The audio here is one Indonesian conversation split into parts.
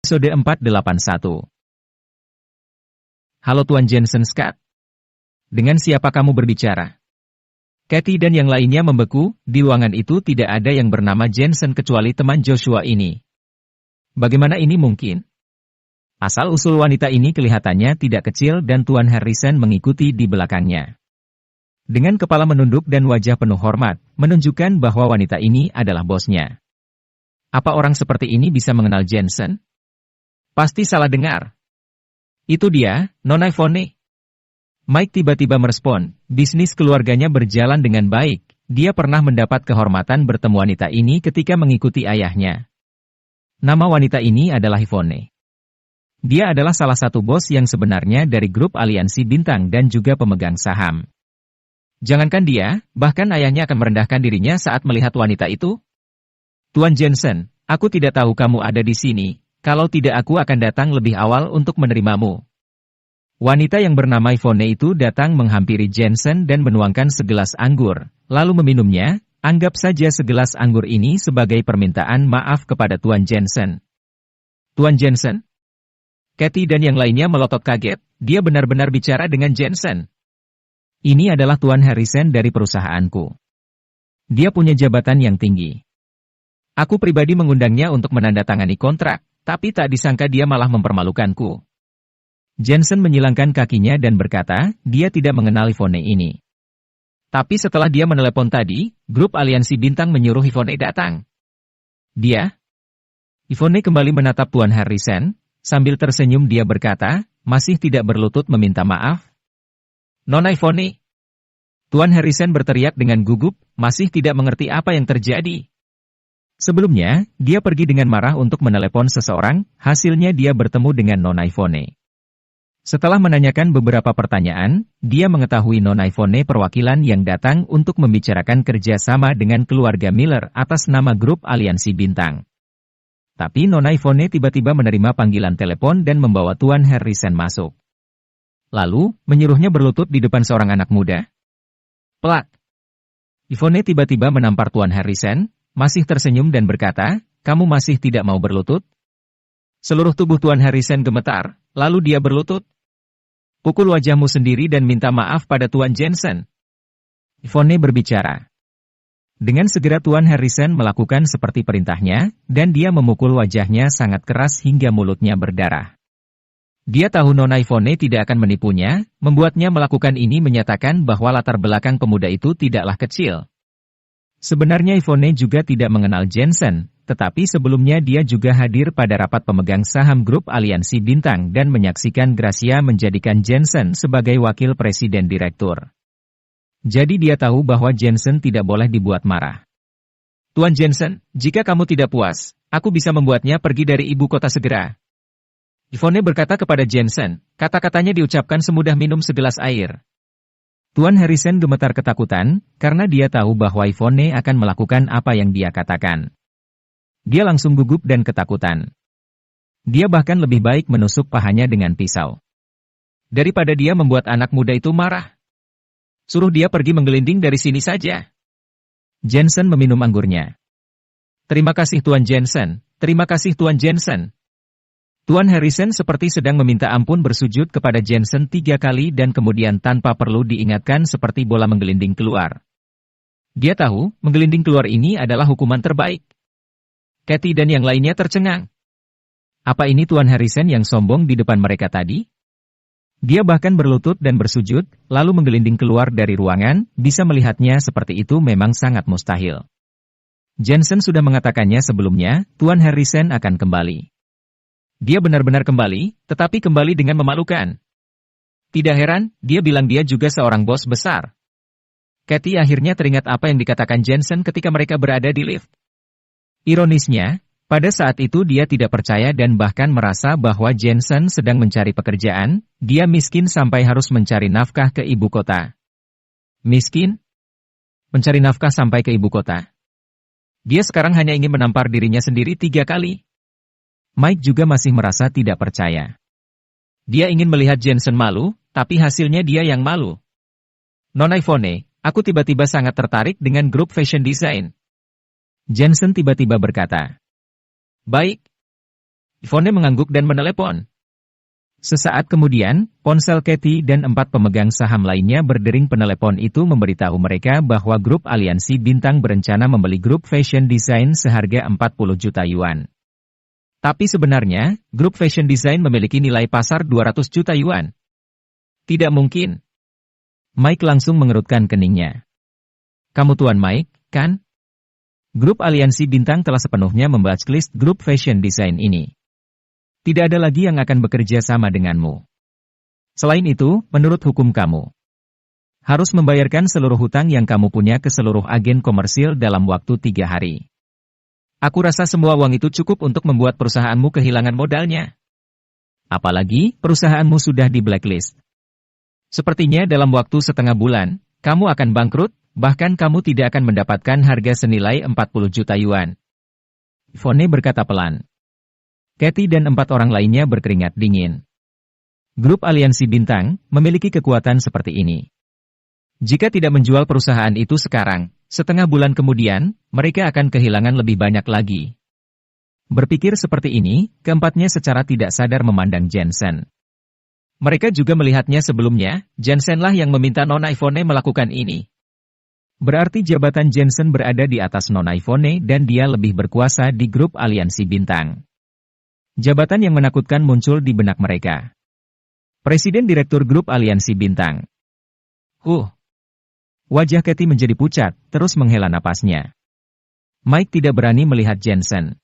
Episode 481. Halo Tuan Jensen Scott. Dengan siapa kamu berbicara? Kathy dan yang lainnya membeku, di ruangan itu tidak ada yang bernama Jensen kecuali teman Joshua ini. Bagaimana ini mungkin? Asal-usul wanita ini kelihatannya tidak kecil dan Tuan Harrison mengikuti di belakangnya. Dengan kepala menunduk dan wajah penuh hormat, menunjukkan bahwa wanita ini adalah bosnya. Apa orang seperti ini bisa mengenal Jensen? Pasti salah dengar. Itu dia, Nona Yvonne. Mike tiba-tiba merespon, bisnis keluarganya berjalan dengan baik. Dia pernah mendapat kehormatan bertemu wanita ini ketika mengikuti ayahnya. Nama wanita ini adalah Yvonne. Dia adalah salah satu bos yang sebenarnya dari grup aliansi bintang dan juga pemegang saham. Jangankan dia, bahkan ayahnya akan merendahkan dirinya saat melihat wanita itu. Tuan Jensen, aku tidak tahu kamu ada di sini. Kalau tidak aku akan datang lebih awal untuk menerimamu. Wanita yang bernama Yvonne itu datang menghampiri Jensen dan menuangkan segelas anggur, lalu meminumnya. Anggap saja segelas anggur ini sebagai permintaan maaf kepada Tuan Jensen. Tuan Jensen? Kathy dan yang lainnya melotot kaget, dia benar-benar bicara dengan Jensen. Ini adalah Tuan Harrison dari perusahaanku. Dia punya jabatan yang tinggi. Aku pribadi mengundangnya untuk menandatangani kontrak. Tapi tak disangka dia malah mempermalukanku. Jensen menyilangkan kakinya dan berkata, dia tidak mengenal Yvonne ini. Tapi setelah dia menelepon tadi, grup aliansi bintang menyuruh Yvonne datang. Dia? Yvonne kembali menatap Tuan Harrison, sambil tersenyum dia berkata, masih tidak berlutut meminta maaf. Nona Yvonne. Tuan Harrison berteriak dengan gugup, masih tidak mengerti apa yang terjadi. Sebelumnya, dia pergi dengan marah untuk menelepon seseorang, hasilnya dia bertemu dengan Nona Yvonne. Setelah menanyakan beberapa pertanyaan, dia mengetahui Nona Yvonne perwakilan yang datang untuk membicarakan kerjasama dengan keluarga Miller atas nama grup aliansi bintang. Tapi Nona Yvonne tiba-tiba menerima panggilan telepon dan membawa Tuan Harrison masuk. Lalu, menyuruhnya berlutut di depan seorang anak muda. Plak! Yvonne tiba-tiba menampar Tuan Harrison, masih tersenyum dan berkata, kamu masih tidak mau berlutut? Seluruh tubuh Tuan Harrison gemetar, lalu dia berlutut. Pukul wajahmu sendiri dan minta maaf pada Tuan Jensen. Yvonne berbicara. Dengan segera Tuan Harrison melakukan seperti perintahnya, dan dia memukul wajahnya sangat keras hingga mulutnya berdarah. Dia tahu Nona Yvonne tidak akan menipunya, membuatnya melakukan ini menyatakan bahwa latar belakang pemuda itu tidaklah kecil. Sebenarnya Yvonne juga tidak mengenal Jensen, tetapi sebelumnya dia juga hadir pada rapat pemegang saham grup aliansi bintang dan menyaksikan Gracia menjadikan Jensen sebagai wakil presiden direktur. Jadi dia tahu bahwa Jensen tidak boleh dibuat marah. Tuan Jensen, jika kamu tidak puas, aku bisa membuatnya pergi dari ibu kota segera. Yvonne berkata kepada Jensen, kata-katanya diucapkan semudah minum segelas air. Tuan Harrison gemetar ketakutan, karena dia tahu bahwa Yvonne akan melakukan apa yang dia katakan. Dia langsung gugup dan ketakutan. Dia bahkan lebih baik menusuk pahanya dengan pisau. Daripada dia membuat anak muda itu marah. Suruh dia pergi menggelinding dari sini saja. Jensen meminum anggurnya. Terima kasih Tuan Jensen, terima kasih Tuan Jensen. Tuan Harrison seperti sedang meminta ampun bersujud kepada Jensen 3 kali dan kemudian tanpa perlu diingatkan seperti bola menggelinding keluar. Dia tahu, menggelinding keluar ini adalah hukuman terbaik. Kathy dan yang lainnya tercengang. Apa ini Tuan Harrison yang sombong di depan mereka tadi? Dia bahkan berlutut dan bersujud, lalu menggelinding keluar dari ruangan, bisa melihatnya seperti itu memang sangat mustahil. Jensen sudah mengatakannya sebelumnya, Tuan Harrison akan kembali. Dia benar-benar kembali, tetapi kembali dengan memalukan. Tidak heran, dia bilang dia juga seorang bos besar. Kathy akhirnya teringat apa yang dikatakan Jensen ketika mereka berada di lift. Ironisnya, pada saat itu dia tidak percaya dan bahkan merasa bahwa Jensen sedang mencari pekerjaan, dia miskin sampai harus mencari nafkah ke ibu kota. Miskin? Mencari nafkah sampai ke ibu kota. Dia sekarang hanya ingin menampar dirinya sendiri 3 kali. Mike juga masih merasa tidak percaya. Dia ingin melihat Jensen malu, tapi hasilnya dia yang malu. Nona Yvonne, aku tiba-tiba sangat tertarik dengan grup fashion design. Jensen tiba-tiba berkata. Baik. Yvonne mengangguk dan menelepon. Sesaat kemudian, ponsel Kathy dan 4 pemegang saham lainnya berdering. Penelepon itu memberitahu mereka bahwa grup Aliansi Bintang berencana membeli grup fashion design seharga 40 juta yuan. Tapi sebenarnya, grup fashion design memiliki nilai pasar 200 juta yuan. Tidak mungkin. Mike langsung mengerutkan keningnya. Kamu Tuan Mike, kan? Grup Aliansi Bintang telah sepenuhnya memblacklist grup fashion design ini. Tidak ada lagi yang akan bekerja sama denganmu. Selain itu, menurut hukum kamu harus membayarkan seluruh hutang yang kamu punya ke seluruh agen komersil dalam waktu 3 hari. Aku rasa semua uang itu cukup untuk membuat perusahaanmu kehilangan modalnya. Apalagi, perusahaanmu sudah di blacklist. Sepertinya dalam waktu setengah bulan, kamu akan bangkrut, bahkan kamu tidak akan mendapatkan harga senilai 40 juta yuan. Yvonne berkata pelan. Kathy dan 4 orang lainnya berkeringat dingin. Grup Aliansi Bintang memiliki kekuatan seperti ini. Jika tidak menjual perusahaan itu sekarang, setengah bulan kemudian, mereka akan kehilangan lebih banyak lagi. Berpikir seperti ini, keempatnya secara tidak sadar memandang Jensen. Mereka juga melihatnya sebelumnya, Jensenlah yang meminta Nona Yvonne melakukan ini. Berarti jabatan Jensen berada di atas Nona Yvonne dan dia lebih berkuasa di grup Aliansi Bintang. Jabatan yang menakutkan muncul di benak mereka. Presiden Direktur Grup Aliansi Bintang. Wajah Kathy menjadi pucat, terus menghela napasnya. Mike tidak berani melihat Jensen.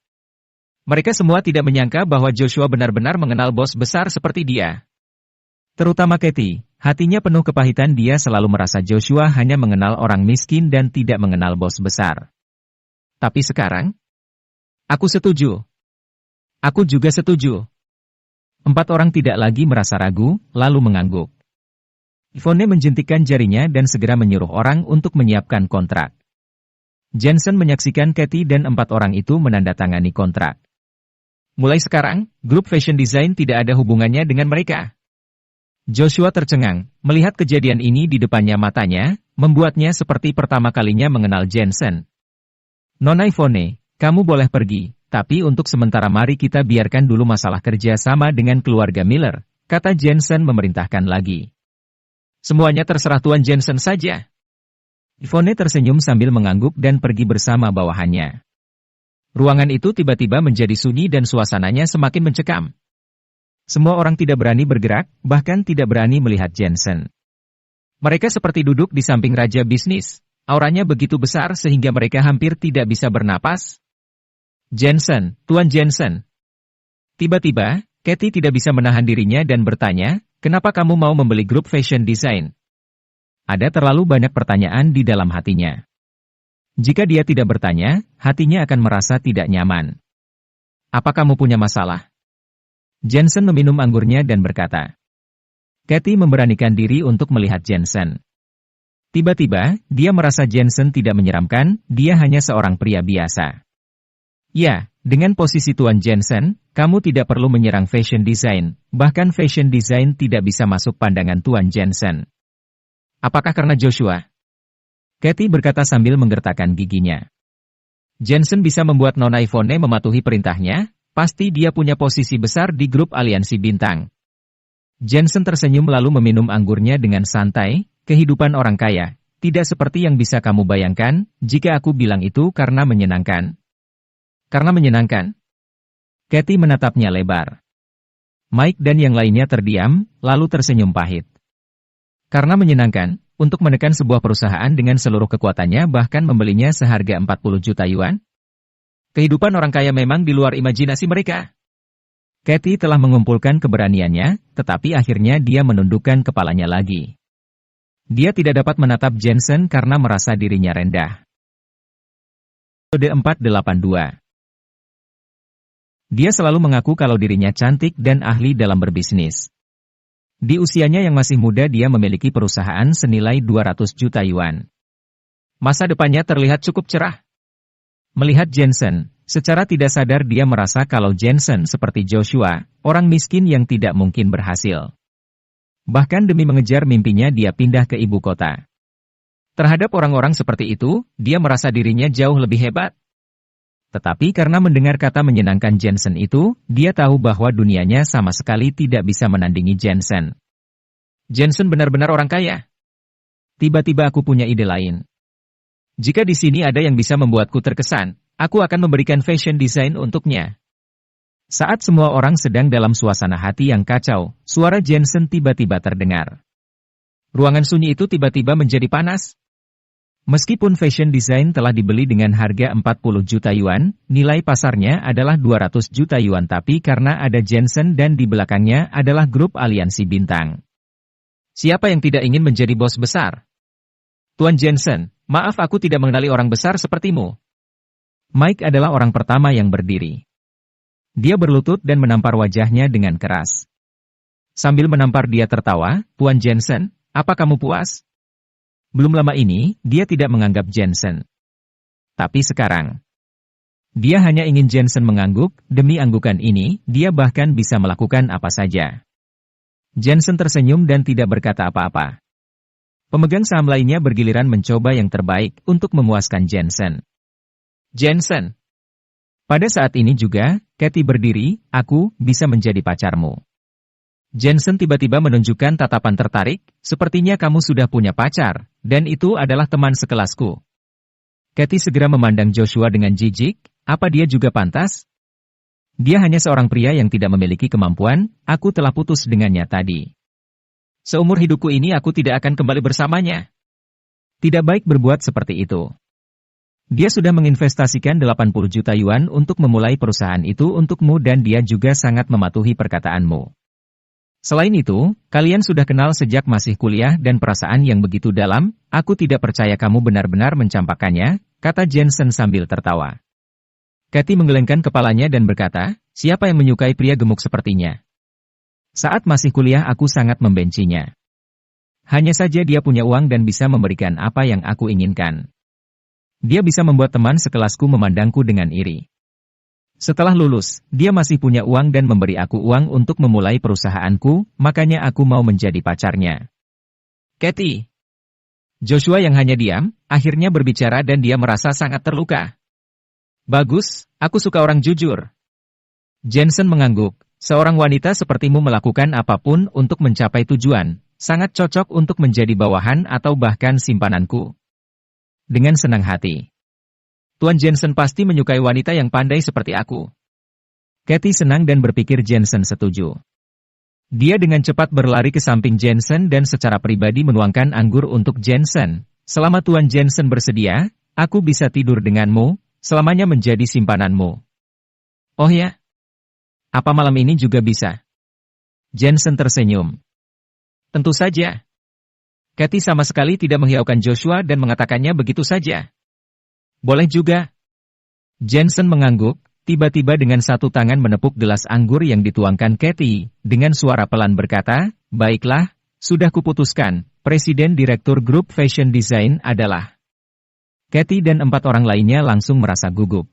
Mereka semua tidak menyangka bahwa Joshua benar-benar mengenal bos besar seperti dia. Terutama Kathy, hatinya penuh kepahitan. Dia selalu merasa Joshua hanya mengenal orang miskin dan tidak mengenal bos besar. Tapi sekarang, aku setuju. Aku juga setuju. 4 orang tidak lagi merasa ragu, lalu mengangguk. Yvonne menjentikkan jarinya dan segera menyuruh orang untuk menyiapkan kontrak. Jensen menyaksikan Kathy dan 4 orang itu menandatangani kontrak. Mulai sekarang, grup fashion design tidak ada hubungannya dengan mereka. Joshua tercengang, melihat kejadian ini di depannya matanya, membuatnya seperti pertama kalinya mengenal Jensen. Nona Yvonne, kamu boleh pergi. Tapi untuk sementara mari kita biarkan dulu masalah kerja sama dengan keluarga Miller, kata Jensen memerintahkan lagi. Semuanya terserah Tuan Jensen saja. Yvonne tersenyum sambil mengangguk dan pergi bersama bawahannya. Ruangan itu tiba-tiba menjadi sunyi dan suasananya semakin mencekam. Semua orang tidak berani bergerak, bahkan tidak berani melihat Jensen. Mereka seperti duduk di samping raja bisnis, auranya begitu besar sehingga mereka hampir tidak bisa bernapas. Jensen, Tuan Jensen. Tiba-tiba, Kathy tidak bisa menahan dirinya dan bertanya, kenapa kamu mau membeli grup fashion design? Ada terlalu banyak pertanyaan di dalam hatinya. Jika dia tidak bertanya, hatinya akan merasa tidak nyaman. Apa kamu punya masalah? Jensen meminum anggurnya dan berkata. Kathy memberanikan diri untuk melihat Jensen. Tiba-tiba, dia merasa Jensen tidak menyeramkan, dia hanya seorang pria biasa. Ya, dengan posisi Tuan Jensen, kamu tidak perlu menyerang fashion design, bahkan fashion design tidak bisa masuk pandangan Tuan Jensen. Apakah karena Joshua? Kathy berkata sambil menggertakkan giginya. Jensen bisa membuat Nona Yvonne mematuhi perintahnya, pasti dia punya posisi besar di grup Aliansi Bintang. Jensen tersenyum lalu meminum anggurnya dengan santai, kehidupan orang kaya, tidak seperti yang bisa kamu bayangkan, jika aku bilang itu karena menyenangkan. Karena menyenangkan. Kathy menatapnya lebar. Mike dan yang lainnya terdiam, lalu tersenyum pahit. Karena menyenangkan, untuk menekan sebuah perusahaan dengan seluruh kekuatannya bahkan membelinya seharga 40 juta yuan? Kehidupan orang kaya memang di luar imajinasi mereka. Kathy telah mengumpulkan keberaniannya, tetapi akhirnya dia menundukkan kepalanya lagi. Dia tidak dapat menatap Jensen karena merasa dirinya rendah. Episode 482. Dia selalu mengaku kalau dirinya cantik dan ahli dalam berbisnis. Di usianya yang masih muda dia memiliki perusahaan senilai 200 juta yuan. Masa depannya terlihat cukup cerah. Melihat Jensen, secara tidak sadar dia merasa kalau Jensen seperti Joshua, orang miskin yang tidak mungkin berhasil. Bahkan demi mengejar mimpinya dia pindah ke ibu kota. Terhadap orang-orang seperti itu, dia merasa dirinya jauh lebih hebat. Tetapi karena mendengar kata menyenangkan Jensen itu, dia tahu bahwa dunianya sama sekali tidak bisa menandingi Jensen. Jensen benar-benar orang kaya. Tiba-tiba aku punya ide lain. Jika di sini ada yang bisa membuatku terkesan, aku akan memberikan fashion design untuknya. Saat semua orang sedang dalam suasana hati yang kacau, suara Jensen tiba-tiba terdengar. Ruangan sunyi itu tiba-tiba menjadi panas. Meskipun fashion design telah dibeli dengan harga 40 juta yuan, nilai pasarnya adalah 200 juta yuan tapi karena ada Jensen dan di belakangnya adalah grup aliansi bintang. Siapa yang tidak ingin menjadi bos besar? Tuan Jensen, maaf aku tidak mengenali orang besar sepertimu. Mike adalah orang pertama yang berdiri. Dia berlutut dan menampar wajahnya dengan keras. Sambil menampar dia tertawa, Tuan Jensen, apa kamu puas? Belum lama ini, dia tidak menganggap Jensen. Tapi sekarang, dia hanya ingin Jensen mengangguk, demi anggukan ini, dia bahkan bisa melakukan apa saja. Jensen tersenyum dan tidak berkata apa-apa. Pemegang saham lainnya bergiliran mencoba yang terbaik untuk memuaskan Jensen. Jensen. Pada saat ini juga, Kathy berdiri, aku bisa menjadi pacarmu. Jensen tiba-tiba menunjukkan tatapan tertarik, sepertinya kamu sudah punya pacar, dan itu adalah teman sekelasku. Kathy segera memandang Joshua dengan jijik, apa dia juga pantas? Dia hanya seorang pria yang tidak memiliki kemampuan, aku telah putus dengannya tadi. Seumur hidupku ini aku tidak akan kembali bersamanya. Tidak baik berbuat seperti itu. Dia sudah menginvestasikan 80 juta yuan untuk memulai perusahaan itu untukmu dan dia juga sangat mematuhi perkataanmu. Selain itu, kalian sudah kenal sejak masih kuliah dan perasaan yang begitu dalam, aku tidak percaya kamu benar-benar mencampakkannya, kata Jensen sambil tertawa. Kathy menggelengkan kepalanya dan berkata, siapa yang menyukai pria gemuk sepertinya? Saat masih kuliah aku sangat membencinya. Hanya saja dia punya uang dan bisa memberikan apa yang aku inginkan. Dia bisa membuat teman sekelasku memandangku dengan iri. Setelah lulus, dia masih punya uang dan memberi aku uang untuk memulai perusahaanku, makanya aku mau menjadi pacarnya. Kathy. Joshua yang hanya diam, akhirnya berbicara dan dia merasa sangat terluka. Bagus, aku suka orang jujur. Jensen mengangguk, seorang wanita sepertimu melakukan apapun untuk mencapai tujuan, sangat cocok untuk menjadi bawahan atau bahkan simpananku. Dengan senang hati. Tuan Jensen pasti menyukai wanita yang pandai seperti aku. Kathy senang dan berpikir Jensen setuju. Dia dengan cepat berlari ke samping Jensen dan secara pribadi menuangkan anggur untuk Jensen. Selama Tuan Jensen bersedia, aku bisa tidur denganmu, selamanya menjadi simpananmu. Oh ya? Apa malam ini juga bisa? Jensen tersenyum. Tentu saja. Kathy sama sekali tidak menghiraukan Joshua dan mengatakannya begitu saja. Boleh juga. Jensen mengangguk, tiba-tiba dengan satu tangan menepuk gelas anggur yang dituangkan Kathy, dengan suara pelan berkata, baiklah, sudah kuputuskan, Presiden Direktur Grup Fashion Design adalah. Kathy dan 4 orang lainnya langsung merasa gugup.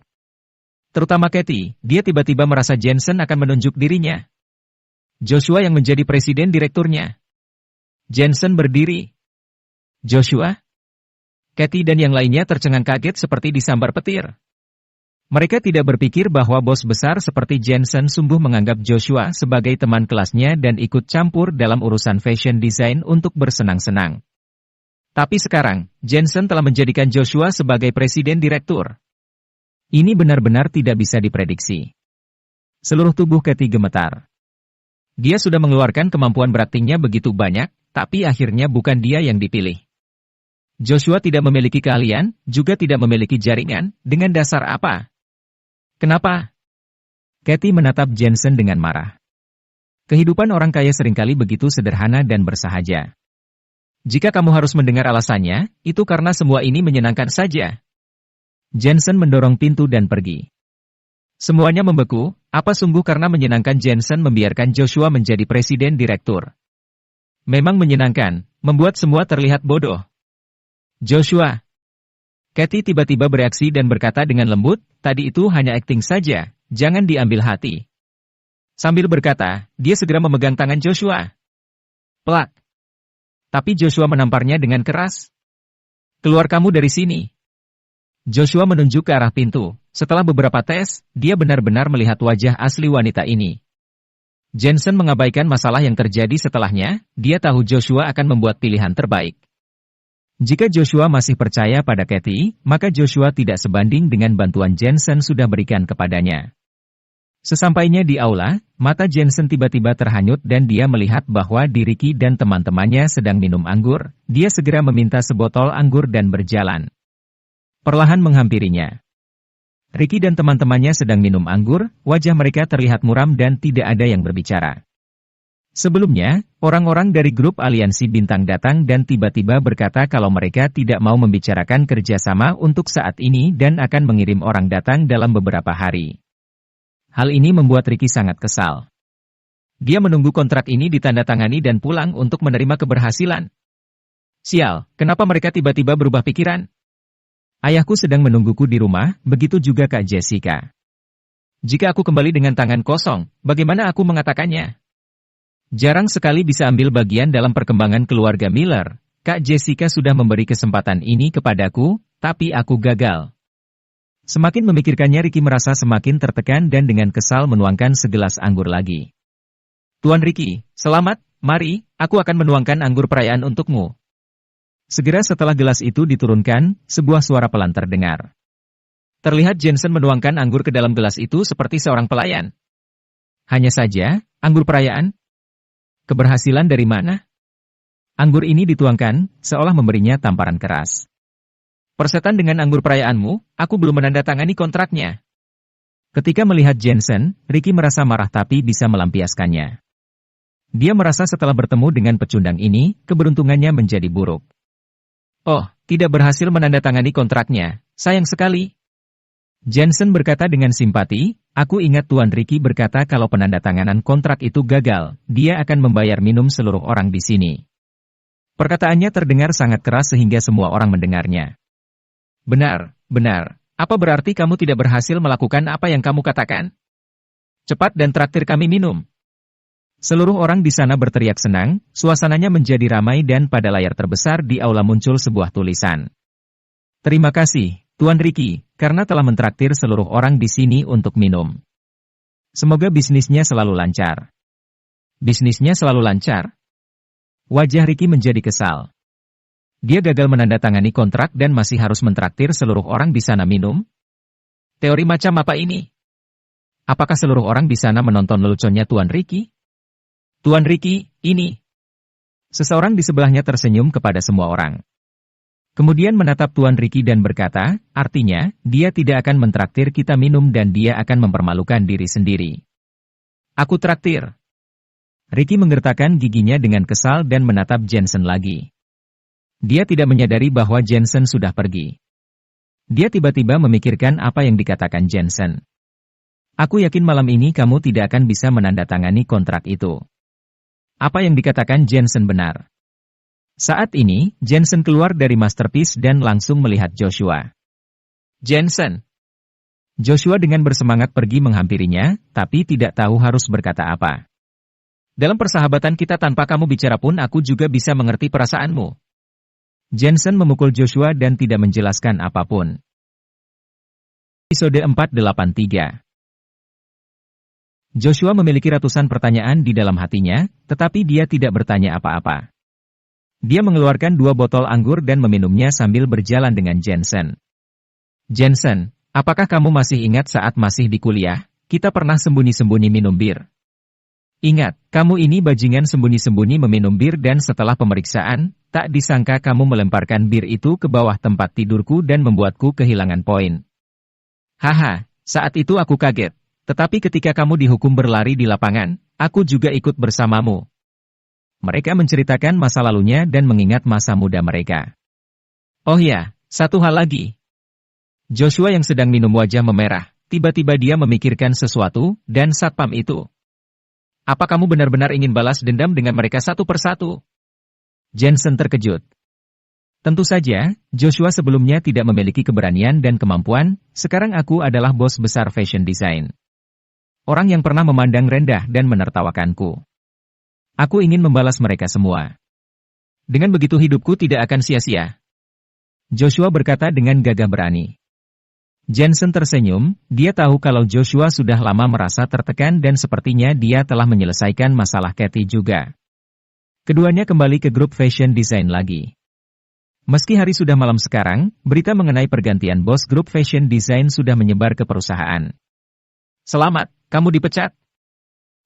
Terutama Kathy, dia tiba-tiba merasa Jensen akan menunjuk dirinya. Joshua yang menjadi Presiden Direkturnya. Jensen berdiri. Joshua? Kathy dan yang lainnya tercengang kaget seperti disambar petir. Mereka tidak berpikir bahwa bos besar seperti Jensen sungguh menganggap Joshua sebagai teman kelasnya dan ikut campur dalam urusan fashion design untuk bersenang-senang. Tapi sekarang, Jensen telah menjadikan Joshua sebagai presiden direktur. Ini benar-benar tidak bisa diprediksi. Seluruh tubuh Kathy gemetar. Dia sudah mengeluarkan kemampuan beraktingnya begitu banyak, tapi akhirnya bukan dia yang dipilih. Joshua tidak memiliki keahlian, juga tidak memiliki jaringan, dengan dasar apa? Kenapa? Kathy menatap Jensen dengan marah. Kehidupan orang kaya seringkali begitu sederhana dan bersahaja. Jika kamu harus mendengar alasannya, itu karena semua ini menyenangkan saja. Jensen mendorong pintu dan pergi. Semuanya membeku, apa sungguh karena menyenangkan Jensen membiarkan Joshua menjadi presiden direktur. Memang menyenangkan, membuat semua terlihat bodoh. Joshua. Kathy tiba-tiba bereaksi dan berkata dengan lembut, tadi itu hanya akting saja, jangan diambil hati. Sambil berkata, dia segera memegang tangan Joshua. Plak. Tapi Joshua menamparnya dengan keras. Keluar kamu dari sini. Joshua menunjuk ke arah pintu. Setelah beberapa tes, dia benar-benar melihat wajah asli wanita ini. Jensen mengabaikan masalah yang terjadi setelahnya, dia tahu Joshua akan membuat pilihan terbaik. Jika Joshua masih percaya pada Kathy, maka Joshua tidak sebanding dengan bantuan Jensen sudah berikan kepadanya. Sesampainya di aula, mata Jensen tiba-tiba terhanyut dan dia melihat bahwa Ricky dan teman-temannya sedang minum anggur. Dia segera meminta sebotol anggur dan berjalan. Perlahan menghampirinya. Ricky dan teman-temannya sedang minum anggur, wajah mereka terlihat muram dan tidak ada yang berbicara. Sebelumnya, orang-orang dari grup aliansi bintang datang dan tiba-tiba berkata kalau mereka tidak mau membicarakan kerjasama untuk saat ini dan akan mengirim orang datang dalam beberapa hari. Hal ini membuat Ricky sangat kesal. Dia menunggu kontrak ini ditandatangani dan pulang untuk menerima keberhasilan. Sial, kenapa mereka tiba-tiba berubah pikiran? Ayahku sedang menungguku di rumah, begitu juga Kak Jessica. Jika aku kembali dengan tangan kosong, bagaimana aku mengatakannya? Jarang sekali bisa ambil bagian dalam perkembangan keluarga Miller. Kak Jessica sudah memberi kesempatan ini kepadaku, tapi aku gagal. Semakin memikirkannya Ricky merasa semakin tertekan dan dengan kesal menuangkan segelas anggur lagi. Tuan Ricky, selamat, mari, aku akan menuangkan anggur perayaan untukmu. Segera setelah gelas itu diturunkan, sebuah suara pelan terdengar. Terlihat Jensen menuangkan anggur ke dalam gelas itu seperti seorang pelayan. Hanya saja, anggur perayaan? Keberhasilan dari mana? Anggur ini dituangkan, seolah memberinya tamparan keras. Persetan dengan anggur perayaanmu, aku belum menandatangani kontraknya. Ketika melihat Jensen, Ricky merasa marah tapi bisa melampiaskannya. Dia merasa setelah bertemu dengan pecundang ini, keberuntungannya menjadi buruk. Oh, tidak berhasil menandatangani kontraknya, sayang sekali. Jensen berkata dengan simpati, aku ingat Tuan Ricky berkata kalau penandatanganan kontrak itu gagal, dia akan membayar minum seluruh orang di sini. Perkataannya terdengar sangat keras sehingga semua orang mendengarnya. Benar, benar. Apa berarti kamu tidak berhasil melakukan apa yang kamu katakan? Cepat dan traktir kami minum. Seluruh orang di sana berteriak senang, suasananya menjadi ramai dan pada layar terbesar di aula muncul sebuah tulisan. Terima kasih, Tuan Ricky, karena telah mentraktir seluruh orang di sini untuk minum. Semoga bisnisnya selalu lancar. Bisnisnya selalu lancar? Wajah Ricky menjadi kesal. Dia gagal menandatangani kontrak dan masih harus mentraktir seluruh orang di sana minum? Teori macam apa ini? Apakah seluruh orang di sana menonton leluconnya Tuan Ricky? Tuan Ricky, ini. Seseorang di sebelahnya tersenyum kepada semua orang. Kemudian menatap Tuan Ricky dan berkata, artinya, dia tidak akan mentraktir kita minum dan dia akan mempermalukan diri sendiri. Aku traktir. Ricky menggertakkan giginya dengan kesal dan menatap Jensen lagi. Dia tidak menyadari bahwa Jensen sudah pergi. Dia tiba-tiba memikirkan apa yang dikatakan Jensen. Aku yakin malam ini kamu tidak akan bisa menandatangani kontrak itu. Apa yang dikatakan Jensen benar. Saat ini, Jensen keluar dari Masterpiece dan langsung melihat Joshua. Jensen. Joshua dengan bersemangat pergi menghampirinya, tapi tidak tahu harus berkata apa. Dalam persahabatan kita tanpa kamu bicara pun aku juga bisa mengerti perasaanmu. Jensen memukul Joshua dan tidak menjelaskan apapun. Episode 483. Joshua memiliki ratusan pertanyaan di dalam hatinya, tetapi dia tidak bertanya apa-apa. Dia mengeluarkan 2 botol anggur dan meminumnya sambil berjalan dengan Jensen. Jensen, apakah kamu masih ingat saat masih di kuliah, kita pernah sembunyi-sembunyi minum bir? Ingat, kamu ini bajingan sembunyi-sembunyi meminum bir dan setelah pemeriksaan, tak disangka kamu melemparkan bir itu ke bawah tempat tidurku dan membuatku kehilangan poin. Haha, saat itu aku kaget. Tetapi ketika kamu dihukum berlari di lapangan, aku juga ikut bersamamu. Mereka menceritakan masa lalunya dan mengingat masa muda mereka. Oh ya, satu hal lagi. Joshua yang sedang minum wajah memerah, tiba-tiba dia memikirkan sesuatu, dan satpam itu. Apa kamu benar-benar ingin balas dendam dengan mereka satu persatu? Jensen terkejut. Tentu saja, Joshua sebelumnya tidak memiliki keberanian dan kemampuan, sekarang aku adalah bos besar fashion design. Orang yang pernah memandang rendah dan menertawakanku. Aku ingin membalas mereka semua. Dengan begitu hidupku tidak akan sia-sia. Joshua berkata dengan gagah berani. Jensen tersenyum, dia tahu kalau Joshua sudah lama merasa tertekan dan sepertinya dia telah menyelesaikan masalah Kathy juga. Keduanya kembali ke grup fashion design lagi. Meski hari sudah malam sekarang, berita mengenai pergantian bos grup fashion design sudah menyebar ke perusahaan. "Selamat, kamu dipecat,"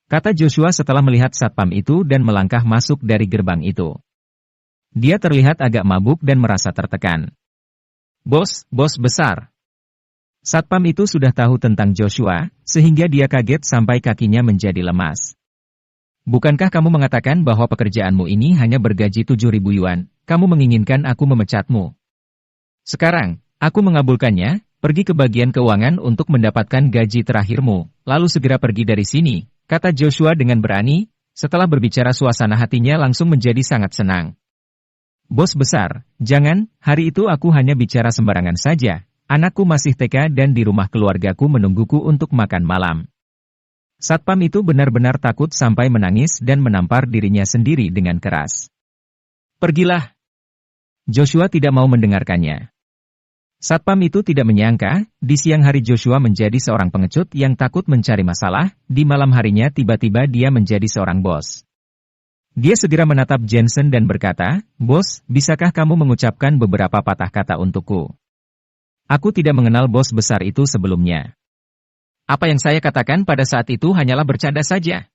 kata Joshua setelah melihat satpam itu dan melangkah masuk dari gerbang itu. Dia terlihat agak mabuk dan merasa tertekan. Bos besar." Satpam itu sudah tahu tentang Joshua, sehingga dia kaget sampai kakinya menjadi lemas. "Bukankah kamu mengatakan bahwa pekerjaanmu ini hanya bergaji 7.000 yuan, kamu menginginkan aku memecatmu? Sekarang, aku mengabulkannya, pergi ke bagian keuangan untuk mendapatkan gaji terakhirmu, lalu segera pergi dari sini," kata Joshua dengan berani. Setelah berbicara suasana hatinya langsung menjadi sangat senang. "Bos besar, jangan, hari itu aku hanya bicara sembarangan saja. Anakku masih TK dan di rumah keluargaku menungguku untuk makan malam." Satpam itu benar-benar takut sampai menangis dan menampar dirinya sendiri dengan keras. "Pergilah." Joshua tidak mau mendengarkannya. Satpam itu tidak menyangka, di siang hari Joshua menjadi seorang pengecut yang takut mencari masalah, di malam harinya tiba-tiba dia menjadi seorang bos. Dia segera menatap Jensen dan berkata, "Bos, bisakah kamu mengucapkan beberapa patah kata untukku? Aku tidak mengenal bos besar itu sebelumnya. Apa yang saya katakan pada saat itu hanyalah bercanda saja."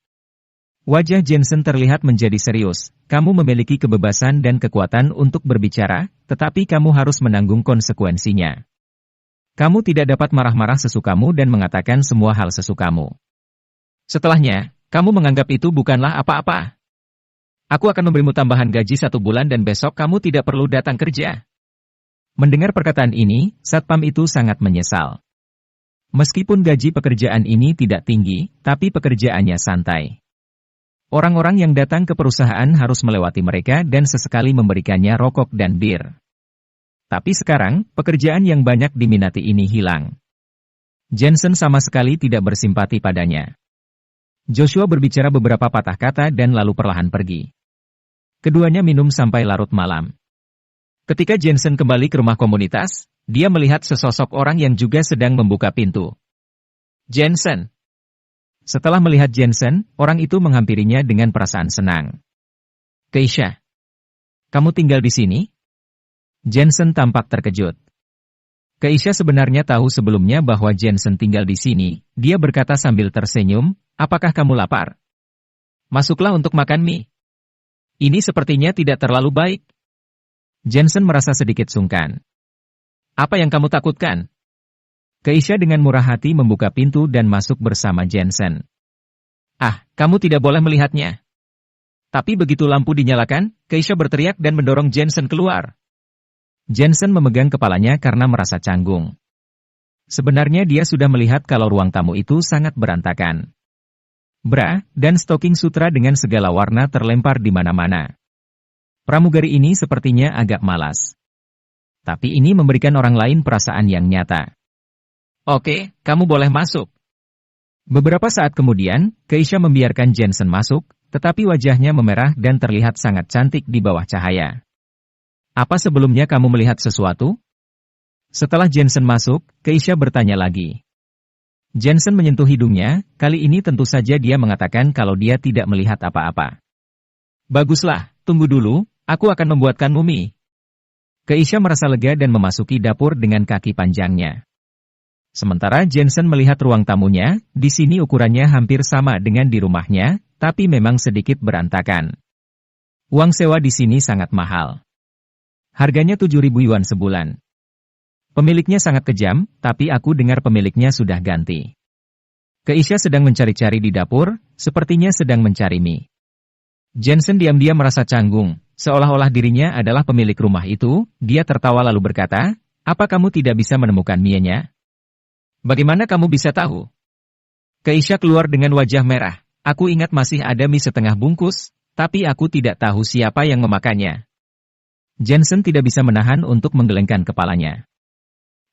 Wajah Jensen terlihat menjadi serius. "Kamu memiliki kebebasan dan kekuatan untuk berbicara, tetapi kamu harus menanggung konsekuensinya. Kamu tidak dapat marah-marah sesukamu dan mengatakan semua hal sesukamu. Setelahnya, kamu menganggap itu bukanlah apa-apa. Aku akan memberimu tambahan gaji 1 bulan dan besok kamu tidak perlu datang kerja." Mendengar perkataan ini, satpam itu sangat menyesal. Meskipun gaji pekerjaan ini tidak tinggi, tapi pekerjaannya santai. Orang-orang yang datang ke perusahaan harus melewati mereka dan sesekali memberikannya rokok dan bir. Tapi sekarang, pekerjaan yang banyak diminati ini hilang. Jensen sama sekali tidak bersimpati padanya. Joshua berbicara beberapa patah kata dan lalu perlahan pergi. Keduanya minum sampai larut malam. Ketika Jensen kembali ke rumah komunitas, dia melihat sesosok orang yang juga sedang membuka pintu. "Jensen." Setelah melihat Jensen, orang itu menghampirinya dengan perasaan senang. "Keisha, kamu tinggal di sini?" Jensen tampak terkejut. Keisha sebenarnya tahu sebelumnya bahwa Jensen tinggal di sini. Dia berkata sambil tersenyum, "Apakah kamu lapar? Masuklah untuk makan mie. Ini sepertinya tidak terlalu baik." Jensen merasa sedikit sungkan. "Apa yang kamu takutkan?" Keisha dengan murah hati membuka pintu dan masuk bersama Jensen. "Ah, kamu tidak boleh melihatnya." Tapi begitu lampu dinyalakan, Keisha berteriak dan mendorong Jensen keluar. Jensen memegang kepalanya karena merasa canggung. Sebenarnya dia sudah melihat kalau ruang tamu itu sangat berantakan. Bra dan stoking sutra dengan segala warna terlempar di mana-mana. Pramugari ini sepertinya agak malas. Tapi ini memberikan orang lain perasaan yang nyata. "Oke, kamu boleh masuk." Beberapa saat kemudian, Keisha membiarkan Jensen masuk, tetapi wajahnya memerah dan terlihat sangat cantik di bawah cahaya. "Apa sebelumnya kamu melihat sesuatu?" Setelah Jensen masuk, Keisha bertanya lagi. Jensen menyentuh hidungnya, kali ini tentu saja dia mengatakan kalau dia tidak melihat apa-apa. "Baguslah, tunggu dulu. Aku akan membuatkanmu mie." Keisha merasa lega dan memasuki dapur dengan kaki panjangnya. Sementara Jensen melihat ruang tamunya, di sini ukurannya hampir sama dengan di rumahnya, tapi memang sedikit berantakan. Uang sewa di sini sangat mahal. Harganya 7.000 yuan sebulan. Pemiliknya sangat kejam, tapi aku dengar pemiliknya sudah ganti. Keisha sedang mencari-cari di dapur, sepertinya sedang mencari mie. Jensen diam-diam merasa canggung. Seolah-olah dirinya adalah pemilik rumah itu, dia tertawa lalu berkata, "Apa kamu tidak bisa menemukan mie-nya?" "Bagaimana kamu bisa tahu?" Keisha keluar dengan wajah merah. "Aku ingat masih ada mie setengah bungkus, tapi aku tidak tahu siapa yang memakannya." Jensen tidak bisa menahan untuk menggelengkan kepalanya.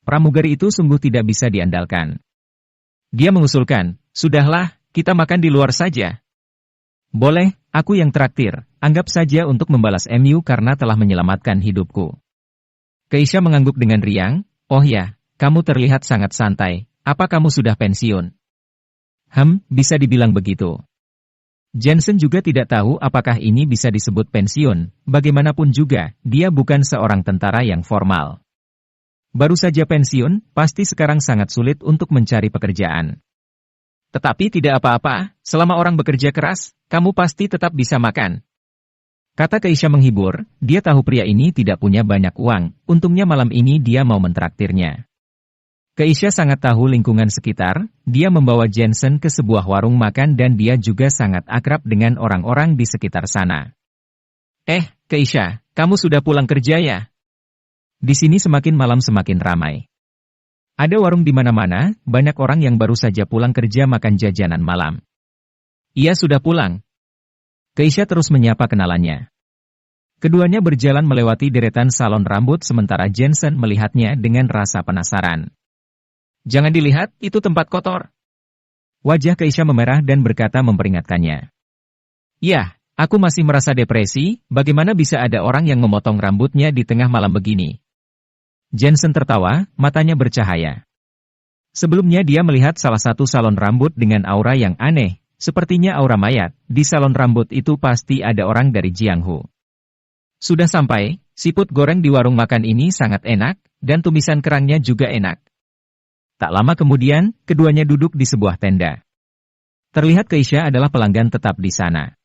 Pramugari itu sungguh tidak bisa diandalkan. Dia mengusulkan, "Sudahlah, kita makan di luar saja." "Boleh, aku yang traktir, anggap saja untuk membalas MU karena telah menyelamatkan hidupku." Keisha mengangguk dengan riang, "Oh ya, kamu terlihat sangat santai. Apa kamu sudah pensiun? Bisa dibilang begitu. Jensen juga tidak tahu apakah ini bisa disebut pensiun. Bagaimanapun juga, dia bukan seorang tentara yang formal. Baru saja pensiun, pasti sekarang sangat sulit untuk mencari pekerjaan. Tetapi tidak apa-apa, selama orang bekerja keras, kamu pasti tetap bisa makan. Kata Keisha menghibur, dia tahu pria ini tidak punya banyak uang, untungnya malam ini dia mau mentraktirnya. Keisha sangat tahu lingkungan sekitar, dia membawa Jensen ke sebuah warung makan dan dia juga sangat akrab dengan orang-orang di sekitar sana. Keisha, kamu sudah pulang kerja ya? Di sini semakin malam semakin ramai. Ada warung di mana-mana, banyak orang yang baru saja pulang kerja makan jajanan malam. Ia sudah pulang. Keisha terus menyapa kenalannya. Keduanya berjalan melewati deretan salon rambut sementara Jensen melihatnya dengan rasa penasaran. Jangan dilihat, itu tempat kotor. Wajah Keisha memerah dan berkata memperingatkannya. Ya, aku masih merasa depresi, bagaimana bisa ada orang yang memotong rambutnya di tengah malam begini? Jensen tertawa, matanya bercahaya. Sebelumnya dia melihat salah satu salon rambut dengan aura yang aneh, sepertinya aura mayat. Di salon rambut itu pasti ada orang dari Jianghu. Sudah sampai, siput goreng di warung makan ini sangat enak, dan tumisan kerangnya juga enak. Tak lama kemudian, keduanya duduk di sebuah tenda. Terlihat Keisha adalah pelanggan tetap di sana.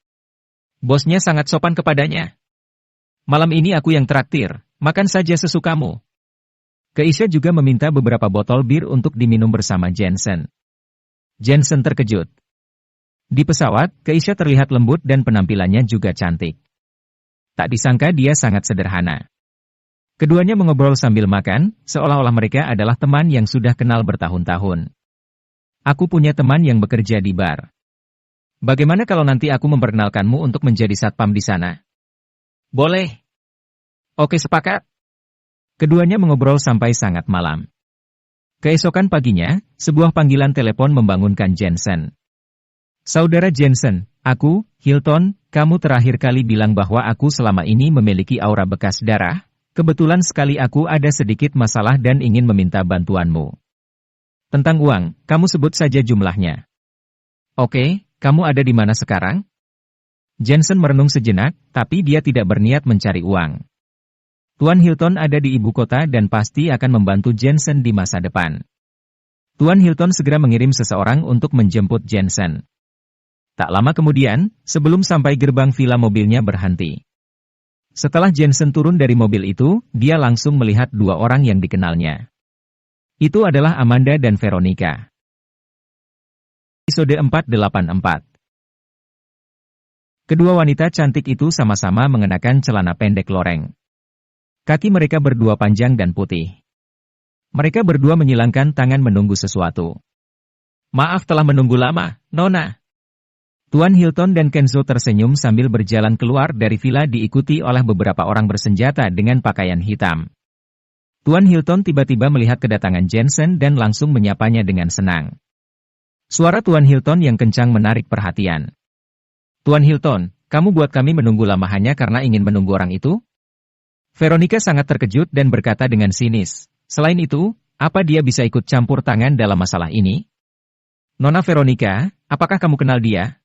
Bosnya sangat sopan kepadanya. Malam ini aku yang traktir, makan saja sesukamu. Keisha juga meminta beberapa botol bir untuk diminum bersama Jensen. Jensen terkejut. Di pesawat, Keisha terlihat lembut dan penampilannya juga cantik. Tak disangka dia sangat sederhana. Keduanya mengobrol sambil makan, seolah-olah mereka adalah teman yang sudah kenal bertahun-tahun. Aku punya teman yang bekerja di bar. Bagaimana kalau nanti aku memperkenalkanmu untuk menjadi satpam di sana? Boleh. Oke, sepakat. Keduanya mengobrol sampai sangat malam. Keesokan paginya, sebuah panggilan telepon membangunkan Jensen. Saudara Jensen, aku, Hilton, kamu terakhir kali bilang bahwa aku selama ini memiliki aura bekas darah. Kebetulan sekali aku ada sedikit masalah dan ingin meminta bantuanmu. Tentang uang, kamu sebut saja jumlahnya. Oke, kamu ada di mana sekarang? Jensen merenung sejenak, tapi dia tidak berniat mencari uang. Tuan Hilton ada di ibu kota dan pasti akan membantu Jensen di masa depan. Tuan Hilton segera mengirim seseorang untuk menjemput Jensen. Tak lama kemudian, sebelum sampai gerbang villa mobilnya berhenti. Setelah Jensen turun dari mobil itu, dia langsung melihat dua orang yang dikenalnya. Itu adalah Amanda dan Veronica. Episode 484. Kedua wanita cantik itu sama-sama mengenakan celana pendek loreng. Kaki mereka berdua panjang dan putih. Mereka berdua menyilangkan tangan menunggu sesuatu. Maaf telah menunggu lama, Nona. Tuan Hilton dan Kenzo tersenyum sambil berjalan keluar dari villa diikuti oleh beberapa orang bersenjata dengan pakaian hitam. Tuan Hilton tiba-tiba melihat kedatangan Jensen dan langsung menyapanya dengan senang. Suara Tuan Hilton yang kencang menarik perhatian. Tuan Hilton, kamu buat kami menunggu lama hanya karena ingin menunggu orang itu? Veronica sangat terkejut dan berkata dengan sinis. Selain itu, apa dia bisa ikut campur tangan dalam masalah ini? Nona Veronica, apakah kamu kenal dia?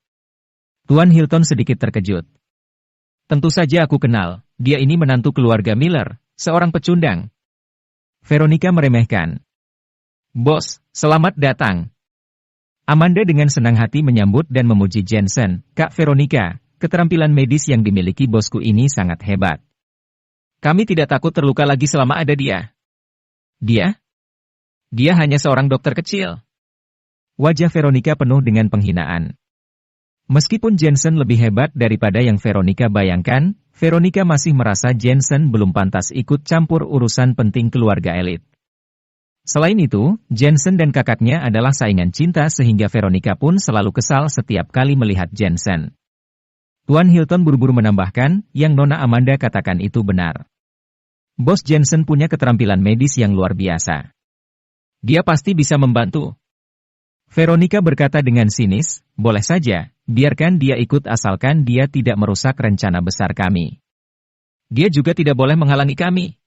Tuan Hilton sedikit terkejut. Tentu saja aku kenal, dia ini menantu keluarga Miller, seorang pecundang. Veronica meremehkan. Bos, selamat datang. Amanda dengan senang hati menyambut dan memuji Jensen. Kak Veronica, keterampilan medis yang dimiliki bosku ini sangat hebat. Kami tidak takut terluka lagi selama ada dia. Dia? Dia hanya seorang dokter kecil. Wajah Veronica penuh dengan penghinaan. Meskipun Jensen lebih hebat daripada yang Veronica bayangkan, Veronica masih merasa Jensen belum pantas ikut campur urusan penting keluarga elit. Selain itu, Jensen dan kakaknya adalah saingan cinta sehingga Veronica pun selalu kesal setiap kali melihat Jensen. Tuan Hilton buru-buru menambahkan, yang Nona Amanda katakan itu benar. Bos Jensen punya keterampilan medis yang luar biasa. Dia pasti bisa membantu. Veronica berkata dengan sinis, boleh saja, biarkan dia ikut asalkan dia tidak merusak rencana besar kami. Dia juga tidak boleh menghalangi kami.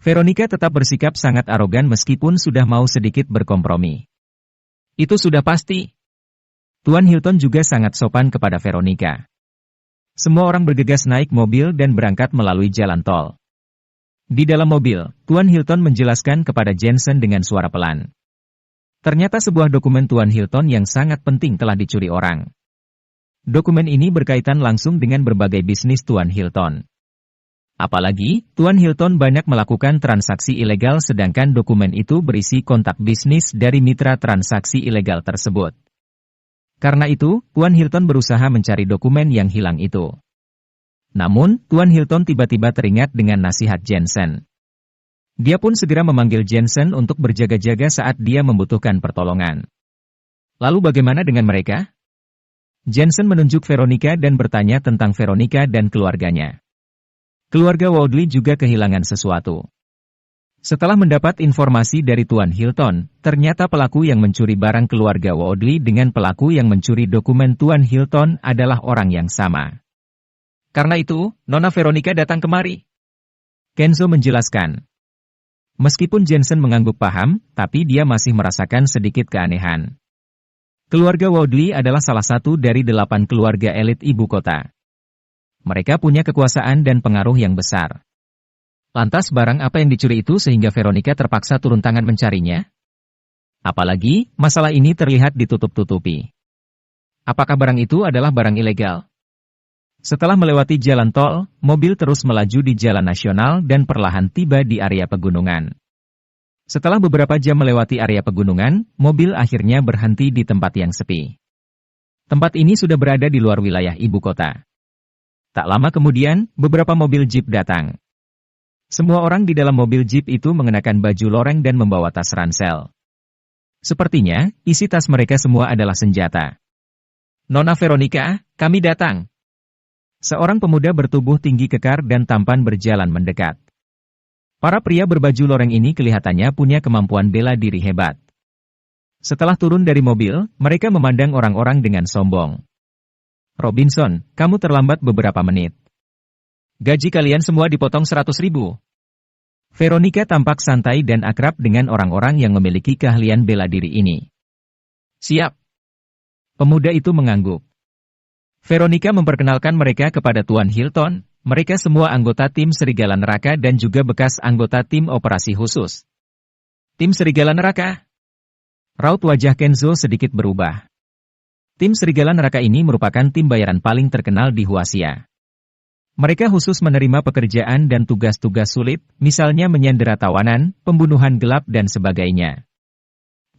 Veronica tetap bersikap sangat arogan meskipun sudah mau sedikit berkompromi. Itu sudah pasti. Tuan Hilton juga sangat sopan kepada Veronica. Semua orang bergegas naik mobil dan berangkat melalui jalan tol. Di dalam mobil, Tuan Hilton menjelaskan kepada Jensen dengan suara pelan. Ternyata sebuah dokumen Tuan Hilton yang sangat penting telah dicuri orang. Dokumen ini berkaitan langsung dengan berbagai bisnis Tuan Hilton. Apalagi, Tuan Hilton banyak melakukan transaksi ilegal sedangkan dokumen itu berisi kontak bisnis dari mitra transaksi ilegal tersebut. Karena itu, Tuan Hilton berusaha mencari dokumen yang hilang itu. Namun, Tuan Hilton tiba-tiba teringat dengan nasihat Jensen. Dia pun segera memanggil Jensen untuk berjaga-jaga saat dia membutuhkan pertolongan. Lalu bagaimana dengan mereka? Jensen menunjuk Veronica dan bertanya tentang Veronica dan keluarganya. Keluarga Woodley juga kehilangan sesuatu. Setelah mendapat informasi dari Tuan Hilton, ternyata pelaku yang mencuri barang keluarga Woodley dengan pelaku yang mencuri dokumen Tuan Hilton adalah orang yang sama. Karena itu, Nona Veronica datang kemari. Kenzo menjelaskan. Meskipun Jensen mengangguk paham, tapi dia masih merasakan sedikit keanehan. Keluarga Woodley adalah salah satu dari 8 keluarga elit ibu kota. Mereka punya kekuasaan dan pengaruh yang besar. Lantas barang apa yang dicuri itu sehingga Veronica terpaksa turun tangan mencarinya? Apalagi, masalah ini terlihat ditutup-tutupi. Apakah barang itu adalah barang ilegal? Setelah melewati jalan tol, mobil terus melaju di jalan nasional dan perlahan tiba di area pegunungan. Setelah beberapa jam melewati area pegunungan, mobil akhirnya berhenti di tempat yang sepi. Tempat ini sudah berada di luar wilayah ibu kota. Tak lama kemudian, beberapa mobil jeep datang. Semua orang di dalam mobil jeep itu mengenakan baju loreng dan membawa tas ransel. Sepertinya, isi tas mereka semua adalah senjata. Nona Veronica, kami datang. Seorang pemuda bertubuh tinggi kekar dan tampan berjalan mendekat. Para pria berbaju loreng ini kelihatannya punya kemampuan bela diri hebat. Setelah turun dari mobil, mereka memandang orang-orang dengan sombong. Robinson, kamu terlambat beberapa menit. Gaji kalian semua dipotong 100.000. Veronica tampak santai dan akrab dengan orang-orang yang memiliki keahlian bela diri ini. Siap. Pemuda itu mengangguk. Veronica memperkenalkan mereka kepada Tuan Hilton, mereka semua anggota tim Serigala Neraka dan juga bekas anggota tim operasi khusus. Tim Serigala Neraka? Raut wajah Kenzo sedikit berubah. Tim Serigala Neraka ini merupakan tim bayaran paling terkenal di Huaxia. Mereka khusus menerima pekerjaan dan tugas-tugas sulit, misalnya menyandera tawanan, pembunuhan gelap dan sebagainya.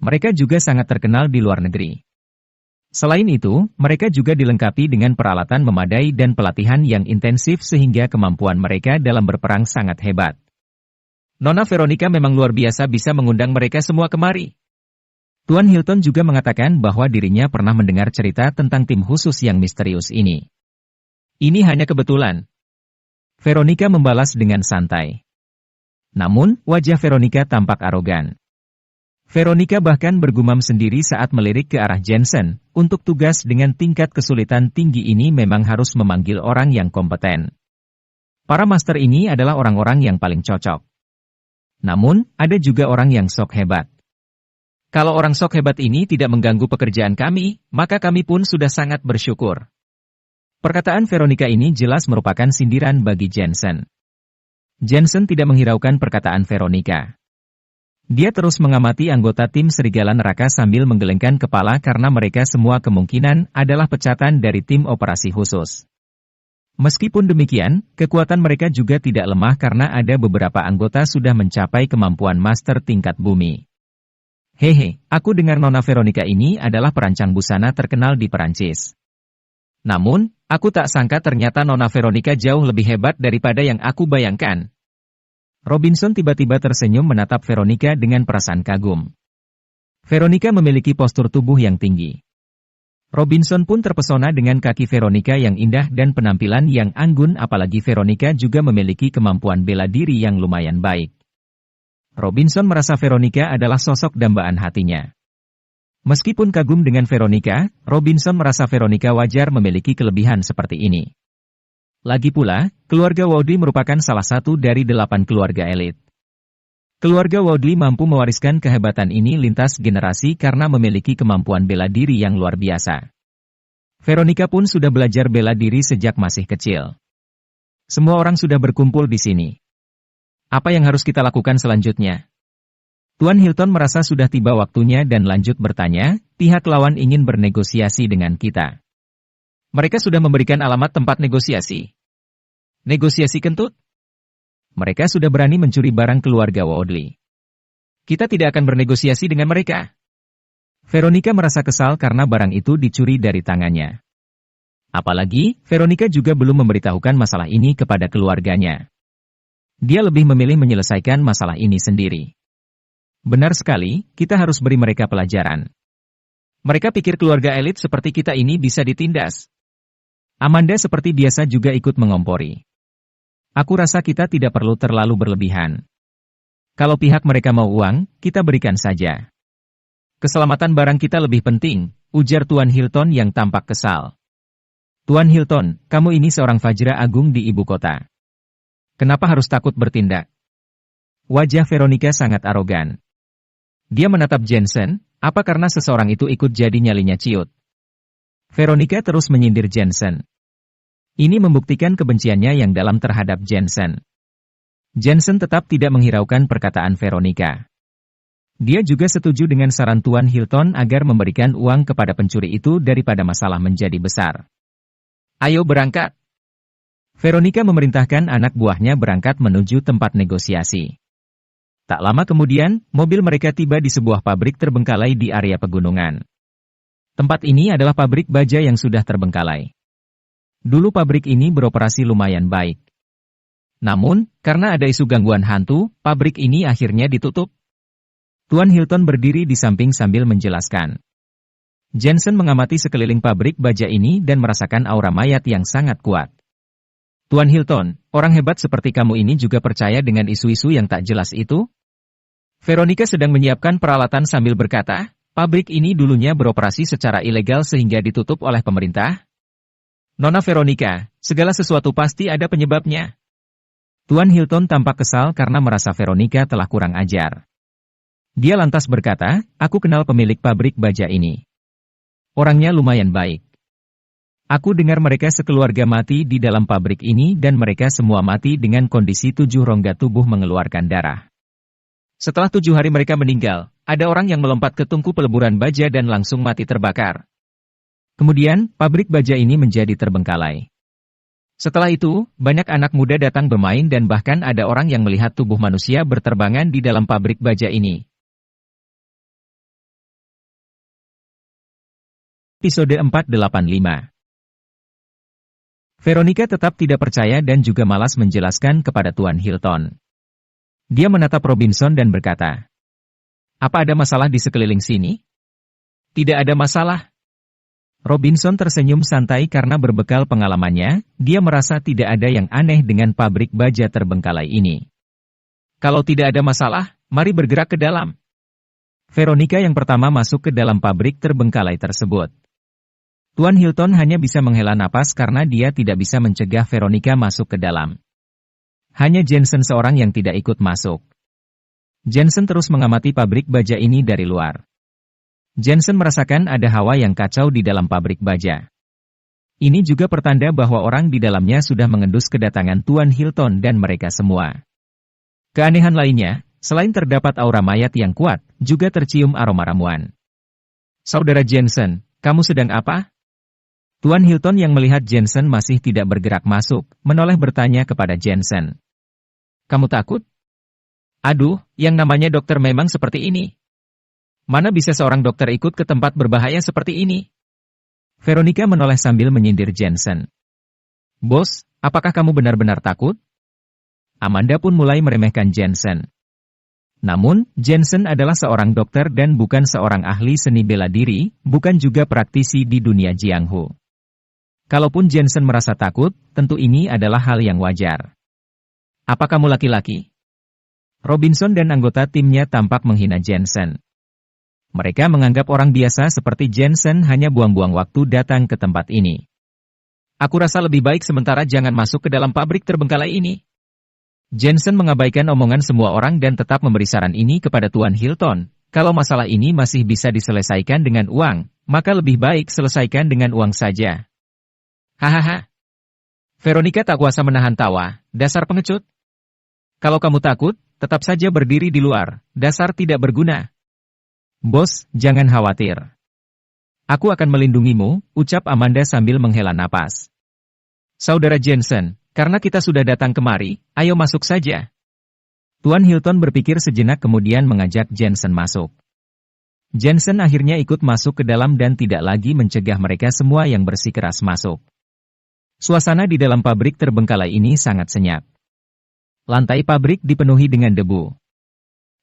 Mereka juga sangat terkenal di luar negeri. Selain itu, mereka juga dilengkapi dengan peralatan memadai dan pelatihan yang intensif sehingga kemampuan mereka dalam berperang sangat hebat. Nona Veronica memang luar biasa bisa mengundang mereka semua kemari. Tuan Hilton juga mengatakan bahwa dirinya pernah mendengar cerita tentang tim khusus yang misterius ini. Ini hanya kebetulan. Veronica membalas dengan santai. Namun, wajah Veronica tampak arogan. Veronica bahkan bergumam sendiri saat melirik ke arah Jensen, untuk tugas dengan tingkat kesulitan tinggi ini memang harus memanggil orang yang kompeten. Para master ini adalah orang-orang yang paling cocok. Namun, ada juga orang yang sok hebat. Kalau orang sok hebat ini tidak mengganggu pekerjaan kami, maka kami pun sudah sangat bersyukur. Perkataan Veronica ini jelas merupakan sindiran bagi Jensen. Jensen tidak menghiraukan perkataan Veronica. Dia terus mengamati anggota tim Serigala Neraka sambil menggelengkan kepala karena mereka semua kemungkinan adalah pecatan dari tim operasi khusus. Meskipun demikian, kekuatan mereka juga tidak lemah karena ada beberapa anggota sudah mencapai kemampuan master tingkat bumi. Hehe, aku dengar Nona Veronica ini adalah perancang busana terkenal di Perancis. Namun, aku tak sangka ternyata Nona Veronica jauh lebih hebat daripada yang aku bayangkan. Robinson tiba-tiba tersenyum menatap Veronica dengan perasaan kagum. Veronica memiliki postur tubuh yang tinggi. Robinson pun terpesona dengan kaki Veronica yang indah dan penampilan yang anggun apalagi Veronica juga memiliki kemampuan bela diri yang lumayan baik. Robinson merasa Veronica adalah sosok dambaan hatinya. Meskipun kagum dengan Veronica, Robinson merasa Veronica wajar memiliki kelebihan seperti ini. Lagi pula, keluarga Woodley merupakan salah satu dari 8 keluarga elit. Keluarga Woodley mampu mewariskan kehebatan ini lintas generasi karena memiliki kemampuan bela diri yang luar biasa. Veronica pun sudah belajar bela diri sejak masih kecil. Semua orang sudah berkumpul di sini. Apa yang harus kita lakukan selanjutnya? Tuan Hilton merasa sudah tiba waktunya dan lanjut bertanya, pihak lawan ingin bernegosiasi dengan kita. Mereka sudah memberikan alamat tempat negosiasi. Negosiasi kentut? Mereka sudah berani mencuri barang keluarga Woodley. Kita tidak akan bernegosiasi dengan mereka. Veronica merasa kesal karena barang itu dicuri dari tangannya. Apalagi, Veronica juga belum memberitahukan masalah ini kepada keluarganya. Dia lebih memilih menyelesaikan masalah ini sendiri. Benar sekali, kita harus beri mereka pelajaran. Mereka pikir keluarga elit seperti kita ini bisa ditindas. Amanda seperti biasa juga ikut mengompori. Aku rasa kita tidak perlu terlalu berlebihan. Kalau pihak mereka mau uang, kita berikan saja. Keselamatan barang kita lebih penting, ujar Tuan Hilton yang tampak kesal. Tuan Hilton, kamu ini seorang Fajra Agung di ibu kota. Kenapa harus takut bertindak? Wajah Veronica sangat arogan. Dia menatap Jensen, apa karena seseorang itu ikut jadi nyalinya ciut? Veronica terus menyindir Jensen. Ini membuktikan kebenciannya yang dalam terhadap Jensen. Jensen tetap tidak menghiraukan perkataan Veronica. Dia juga setuju dengan saran Tuan Hilton agar memberikan uang kepada pencuri itu daripada masalah menjadi besar. Ayo berangkat. Veronica memerintahkan anak buahnya berangkat menuju tempat negosiasi. Tak lama kemudian, mobil mereka tiba di sebuah pabrik terbengkalai di area pegunungan. Tempat ini adalah pabrik baja yang sudah terbengkalai. Dulu pabrik ini beroperasi lumayan baik. Namun, karena ada isu gangguan hantu, pabrik ini akhirnya ditutup. Tuan Hilton berdiri di samping sambil menjelaskan. Jensen mengamati sekeliling pabrik baja ini dan merasakan aura mayat yang sangat kuat. Tuan Hilton, orang hebat seperti kamu ini juga percaya dengan isu-isu yang tak jelas itu? Veronica sedang menyiapkan peralatan sambil berkata, pabrik ini dulunya beroperasi secara ilegal sehingga ditutup oleh pemerintah. Nona Veronica, segala sesuatu pasti ada penyebabnya. Tuan Hilton tampak kesal karena merasa Veronica telah kurang ajar. Dia lantas berkata, aku kenal pemilik pabrik baja ini. Orangnya lumayan baik. Aku dengar mereka sekeluarga mati di dalam pabrik ini dan mereka semua mati dengan kondisi 7 rongga tubuh mengeluarkan darah. Setelah 7 hari mereka meninggal, ada orang yang melompat ke tungku peleburan baja dan langsung mati terbakar. Kemudian, pabrik baja ini menjadi terbengkalai. Setelah itu, banyak anak muda datang bermain dan bahkan ada orang yang melihat tubuh manusia berterbangan di dalam pabrik baja ini. Episode 485. Veronica tetap tidak percaya dan juga malas menjelaskan kepada Tuan Hilton. Dia menatap Robinson dan berkata, apa ada masalah di sekeliling sini? Tidak ada masalah. Robinson tersenyum santai karena berbekal pengalamannya, dia merasa tidak ada yang aneh dengan pabrik baja terbengkalai ini. Kalau tidak ada masalah, mari bergerak ke dalam. Veronica yang pertama masuk ke dalam pabrik terbengkalai tersebut. Tuan Hilton hanya bisa menghela napas karena dia tidak bisa mencegah Veronica masuk ke dalam. Hanya Jensen seorang yang tidak ikut masuk. Jensen terus mengamati pabrik baja ini dari luar. Jensen merasakan ada hawa yang kacau di dalam pabrik baja. Ini juga pertanda bahwa orang di dalamnya sudah mengendus kedatangan Tuan Hilton dan mereka semua. Keanehan lainnya, selain terdapat aura mayat yang kuat, juga tercium aroma ramuan. Saudara Jensen, kamu sedang apa? Tuan Hilton yang melihat Jensen masih tidak bergerak masuk, menoleh bertanya kepada Jensen. Kamu takut? Aduh, yang namanya dokter memang seperti ini. Mana bisa seorang dokter ikut ke tempat berbahaya seperti ini? Veronica menoleh sambil menyindir Jensen. Bos, apakah kamu benar-benar takut? Amanda pun mulai meremehkan Jensen. Namun, Jensen adalah seorang dokter dan bukan seorang ahli seni bela diri, bukan juga praktisi di dunia Jianghu. Kalaupun Jensen merasa takut, tentu ini adalah hal yang wajar. Apa kamu laki-laki? Robinson dan anggota timnya tampak menghina Jensen. Mereka menganggap orang biasa seperti Jensen hanya buang-buang waktu datang ke tempat ini. Aku rasa lebih baik sementara jangan masuk ke dalam pabrik terbengkalai ini. Jensen mengabaikan omongan semua orang dan tetap memberi saran ini kepada Tuan Hilton. Kalau masalah ini masih bisa diselesaikan dengan uang, maka lebih baik selesaikan dengan uang saja. Hahaha. Veronica tak kuasa menahan tawa, dasar pengecut. Kalau kamu takut, tetap saja berdiri di luar, dasar tidak berguna. Bos, jangan khawatir. Aku akan melindungimu, ucap Amanda sambil menghela napas. Saudara Jensen, karena kita sudah datang kemari, ayo masuk saja. Tuan Hilton berpikir sejenak kemudian mengajak Jensen masuk. Jensen akhirnya ikut masuk ke dalam dan tidak lagi mencegah mereka semua yang bersikeras masuk. Suasana di dalam pabrik terbengkalai ini sangat senyap. Lantai pabrik dipenuhi dengan debu.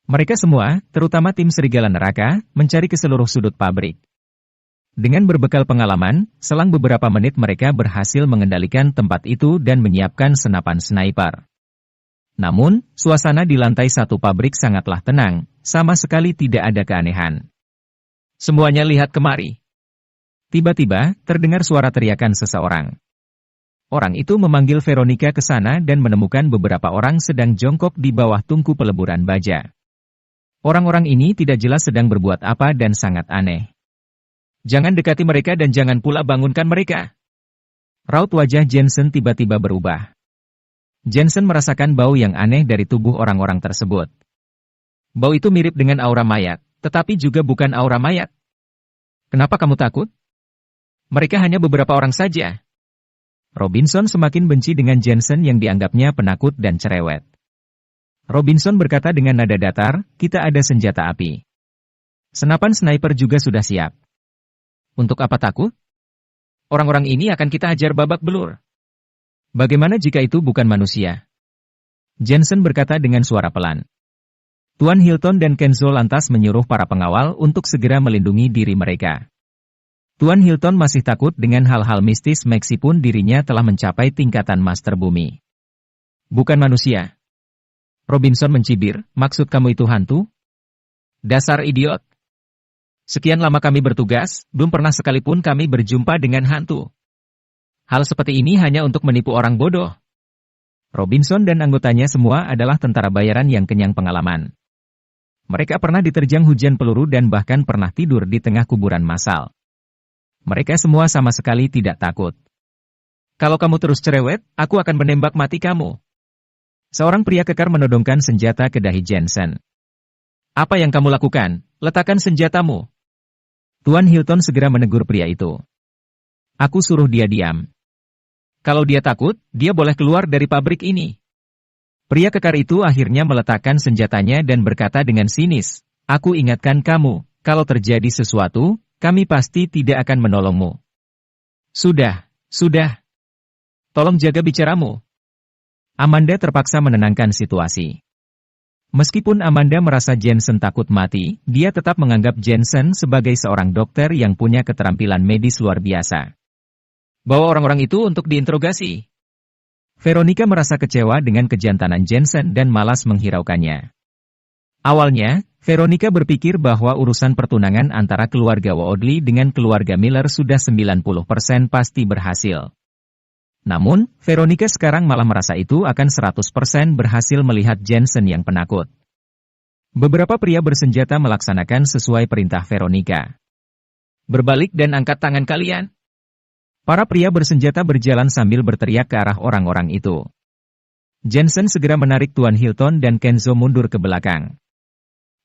Mereka semua, terutama tim serigala neraka, mencari ke seluruh sudut pabrik. Dengan berbekal pengalaman, selang beberapa menit mereka berhasil mengendalikan tempat itu dan menyiapkan senapan sniper. Namun, suasana di lantai satu pabrik sangatlah tenang, sama sekali tidak ada keanehan. Semuanya lihat kemari. Tiba-tiba, terdengar suara teriakan seseorang. Orang itu memanggil Veronica ke sana dan menemukan beberapa orang sedang jongkok di bawah tungku peleburan baja. Orang-orang ini tidak jelas sedang berbuat apa dan sangat aneh. Jangan dekati mereka dan jangan pula bangunkan mereka. Raut wajah Jensen tiba-tiba berubah. Jensen merasakan bau yang aneh dari tubuh orang-orang tersebut. Bau itu mirip dengan aura mayat, tetapi juga bukan aura mayat. Kenapa kamu takut? Mereka hanya beberapa orang saja. Robinson semakin benci dengan Jensen yang dianggapnya penakut dan cerewet. Robinson berkata dengan nada datar, kita ada senjata api. Senapan sniper juga sudah siap. Untuk apa takut? Orang-orang ini akan kita hajar babak belur. Bagaimana jika itu bukan manusia? Jensen berkata dengan suara pelan. Tuan Hilton dan Kenzo lantas menyuruh para pengawal untuk segera melindungi diri mereka. Tuan Hilton masih takut dengan hal-hal mistis meskipun dirinya telah mencapai tingkatan master bumi. Bukan manusia. Robinson mencibir, maksud kamu itu hantu? Dasar idiot. Sekian lama kami bertugas, belum pernah sekalipun kami berjumpa dengan hantu. Hal seperti ini hanya untuk menipu orang bodoh. Robinson dan anggotanya semua adalah tentara bayaran yang kenyang pengalaman. Mereka pernah diterjang hujan peluru dan bahkan pernah tidur di tengah kuburan massal. Mereka semua sama sekali tidak takut. Kalau kamu terus cerewet, aku akan menembak mati kamu. Seorang pria kekar menodongkan senjata ke dahi Jensen. Apa yang kamu lakukan? Letakkan senjatamu. Tuan Hilton segera menegur pria itu. Aku suruh dia diam. Kalau dia takut, dia boleh keluar dari pabrik ini. Pria kekar itu akhirnya meletakkan senjatanya dan berkata dengan sinis, aku ingatkan kamu, kalau terjadi sesuatu, kami pasti tidak akan menolongmu. Sudah. Tolong jaga bicaramu. Amanda terpaksa menenangkan situasi. Meskipun Amanda merasa Jensen takut mati, dia tetap menganggap Jensen sebagai seorang dokter yang punya keterampilan medis luar biasa. Bawa orang-orang itu untuk diinterogasi. Veronica merasa kecewa dengan kejantanan Jensen dan malas menghiraukannya. Awalnya, Veronica berpikir bahwa urusan pertunangan antara keluarga Woodley dengan keluarga Miller sudah 90% pasti berhasil. Namun, Veronica sekarang malah merasa itu akan 100% berhasil melihat Jensen yang penakut. Beberapa pria bersenjata melaksanakan sesuai perintah Veronica. Berbalik dan angkat tangan kalian. Para pria bersenjata berjalan sambil berteriak ke arah orang-orang itu. Jensen segera menarik Tuan Hilton dan Kenzo mundur ke belakang.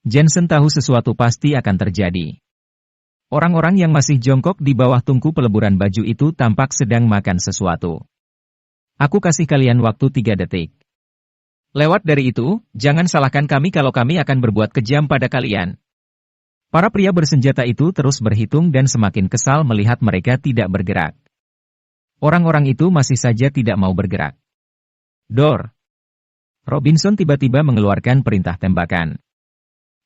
Jensen tahu sesuatu pasti akan terjadi. Orang-orang yang masih jongkok di bawah tungku peleburan baju itu tampak sedang makan sesuatu. Aku kasih kalian waktu 3 detik. Lewat dari itu, jangan salahkan kami kalau kami akan berbuat kejam pada kalian. Para pria bersenjata itu terus berhitung dan semakin kesal melihat mereka tidak bergerak. Orang-orang itu masih saja tidak mau bergerak. Dor. Robinson tiba-tiba mengeluarkan perintah tembakan.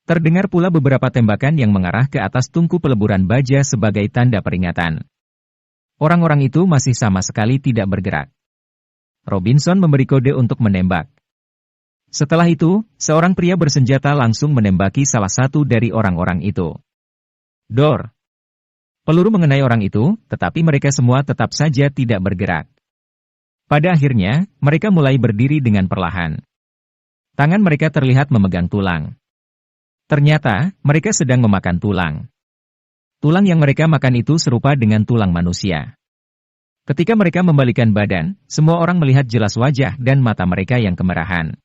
Terdengar pula beberapa tembakan yang mengarah ke atas tungku peleburan baja sebagai tanda peringatan. Orang-orang itu masih sama sekali tidak bergerak. Robinson memberi kode untuk menembak. Setelah itu, seorang pria bersenjata langsung menembaki salah satu dari orang-orang itu. Dor. Peluru mengenai orang itu, tetapi mereka semua tetap saja tidak bergerak. Pada akhirnya, mereka mulai berdiri dengan perlahan. Tangan mereka terlihat memegang tulang. Ternyata, mereka sedang memakan tulang. Tulang yang mereka makan itu serupa dengan tulang manusia. Ketika mereka membalikan badan, semua orang melihat jelas wajah dan mata mereka yang kemerahan.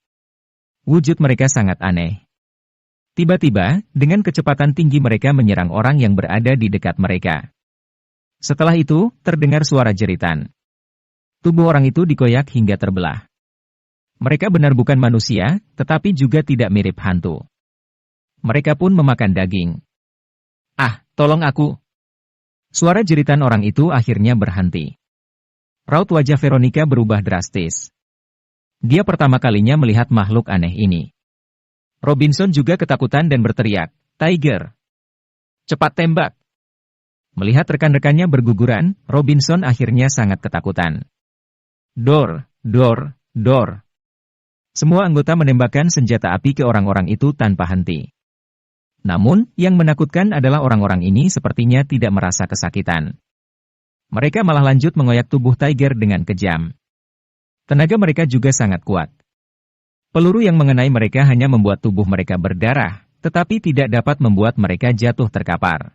Wujud mereka sangat aneh. Tiba-tiba, dengan kecepatan tinggi mereka menyerang orang yang berada di dekat mereka. Setelah itu, terdengar suara jeritan. Tubuh orang itu dikoyak hingga terbelah. Mereka benar bukan manusia, tetapi juga tidak mirip hantu. Mereka pun memakan daging. Ah, tolong aku. Suara jeritan orang itu akhirnya berhenti. Raut wajah Veronica berubah drastis. Dia pertama kalinya melihat makhluk aneh ini. Robinson juga ketakutan dan berteriak, "Tiger! Cepat tembak!" Melihat rekan-rekannya berguguran, Robinson akhirnya sangat ketakutan. Dor, dor, dor. Semua anggota menembakkan senjata api ke orang-orang itu tanpa henti. Namun, yang menakutkan adalah orang-orang ini sepertinya tidak merasa kesakitan. Mereka malah lanjut mengoyak tubuh Tiger dengan kejam. Tenaga mereka juga sangat kuat. Peluru yang mengenai mereka hanya membuat tubuh mereka berdarah, tetapi tidak dapat membuat mereka jatuh terkapar.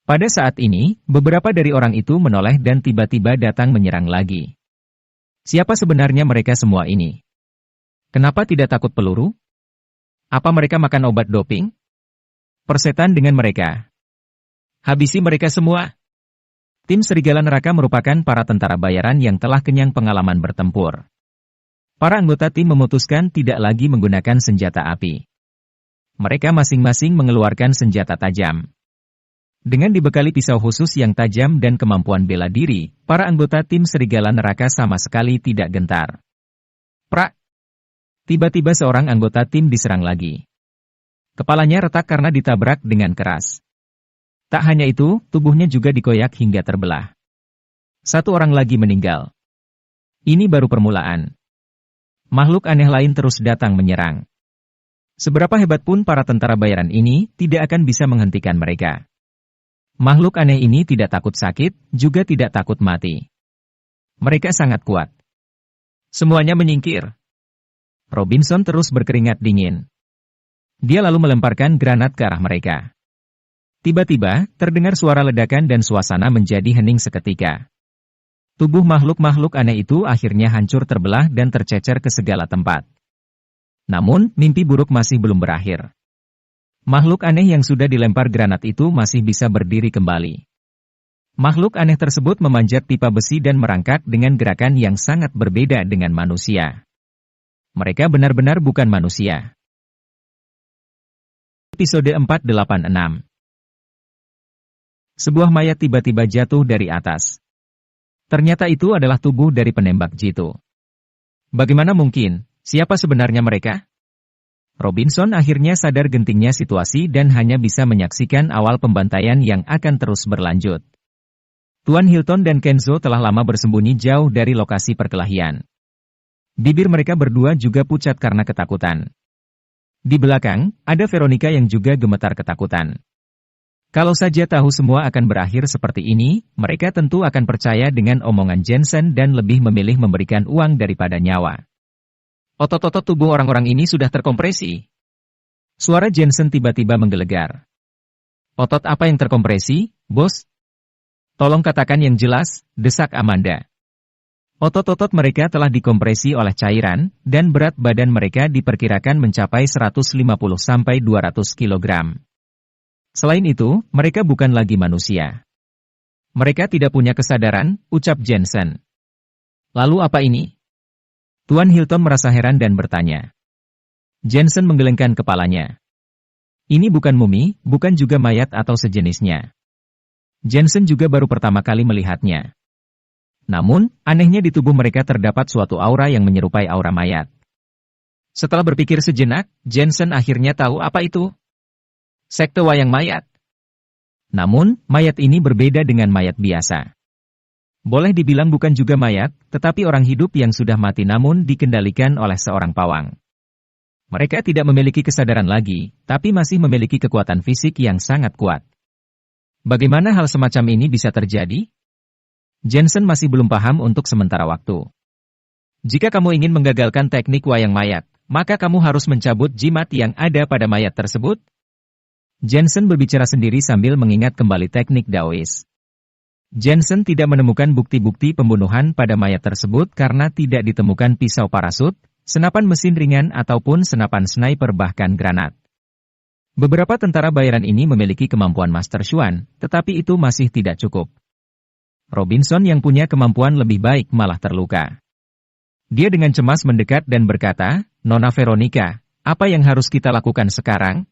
Pada saat ini, beberapa dari orang itu menoleh dan tiba-tiba datang menyerang lagi. Siapa sebenarnya mereka semua ini? Kenapa tidak takut peluru? Apa mereka makan obat doping? Persetan dengan mereka. Habisi mereka semua. Tim Serigala Neraka merupakan para tentara bayaran yang telah kenyang pengalaman bertempur. Para anggota tim memutuskan tidak lagi menggunakan senjata api. Mereka masing-masing mengeluarkan senjata tajam. Dengan dibekali pisau khusus yang tajam dan kemampuan bela diri, para anggota tim Serigala Neraka sama sekali tidak gentar. Prak! Tiba-tiba seorang anggota tim diserang lagi. Kepalanya retak karena ditabrak dengan keras. Tak hanya itu, tubuhnya juga dikoyak hingga terbelah. Satu orang lagi meninggal. Ini baru permulaan. Makhluk aneh lain terus datang menyerang. Seberapa hebat pun para tentara bayaran ini, tidak akan bisa menghentikan mereka. Makhluk aneh ini tidak takut sakit, juga tidak takut mati. Mereka sangat kuat. Semuanya menyingkir. Robinson terus berkeringat dingin. Dia lalu melemparkan granat ke arah mereka. Tiba-tiba, terdengar suara ledakan dan suasana menjadi hening seketika. Tubuh makhluk-makhluk aneh itu akhirnya hancur terbelah dan tercecer ke segala tempat. Namun, mimpi buruk masih belum berakhir. Makhluk aneh yang sudah dilempar granat itu masih bisa berdiri kembali. Makhluk aneh tersebut memanjat pipa besi dan merangkak dengan gerakan yang sangat berbeda dengan manusia. Mereka benar-benar bukan manusia. Episode 486. Sebuah mayat tiba-tiba jatuh dari atas. Ternyata itu adalah tubuh dari penembak jitu. Bagaimana mungkin? Siapa sebenarnya mereka? Robinson akhirnya sadar gentingnya situasi dan hanya bisa menyaksikan awal pembantaian yang akan terus berlanjut. Tuan Hilton dan Kenzo telah lama bersembunyi jauh dari lokasi perkelahian. Bibir mereka berdua juga pucat karena ketakutan. Di belakang, ada Veronica yang juga gemetar ketakutan. Kalau saja tahu semua akan berakhir seperti ini, mereka tentu akan percaya dengan omongan Jensen dan lebih memilih memberikan uang daripada nyawa. Otot-otot tubuh orang-orang ini sudah terkompresi. Suara Jensen tiba-tiba menggelegar. Otot apa yang terkompresi, bos? Tolong katakan yang jelas, desak Amanda. Otot-otot mereka telah dikompresi oleh cairan, dan berat badan mereka diperkirakan mencapai 150-200 kg. Selain itu, mereka bukan lagi manusia. Mereka tidak punya kesadaran, ucap Jensen. Lalu apa ini? Tuan Hilton merasa heran dan bertanya. Jensen menggelengkan kepalanya. Ini bukan mumi, bukan juga mayat atau sejenisnya. Jensen juga baru pertama kali melihatnya. Namun, anehnya di tubuh mereka terdapat suatu aura yang menyerupai aura mayat. Setelah berpikir sejenak, Jensen akhirnya tahu apa itu. Sekte wayang mayat. Namun, mayat ini berbeda dengan mayat biasa. Boleh dibilang bukan juga mayat, tetapi orang hidup yang sudah mati namun dikendalikan oleh seorang pawang. Mereka tidak memiliki kesadaran lagi, tapi masih memiliki kekuatan fisik yang sangat kuat. Bagaimana hal semacam ini bisa terjadi? Jensen masih belum paham untuk sementara waktu. Jika kamu ingin menggagalkan teknik wayang mayat, maka kamu harus mencabut jimat yang ada pada mayat tersebut. Jensen berbicara sendiri sambil mengingat kembali teknik Daois. Jensen tidak menemukan bukti-bukti pembunuhan pada mayat tersebut karena tidak ditemukan pisau parasut, senapan mesin ringan ataupun senapan sniper bahkan granat. Beberapa tentara bayaran ini memiliki kemampuan Master Xuan, tetapi itu masih tidak cukup. Robinson yang punya kemampuan lebih baik malah terluka. Dia dengan cemas mendekat dan berkata, "Nona Veronica, apa yang harus kita lakukan sekarang?"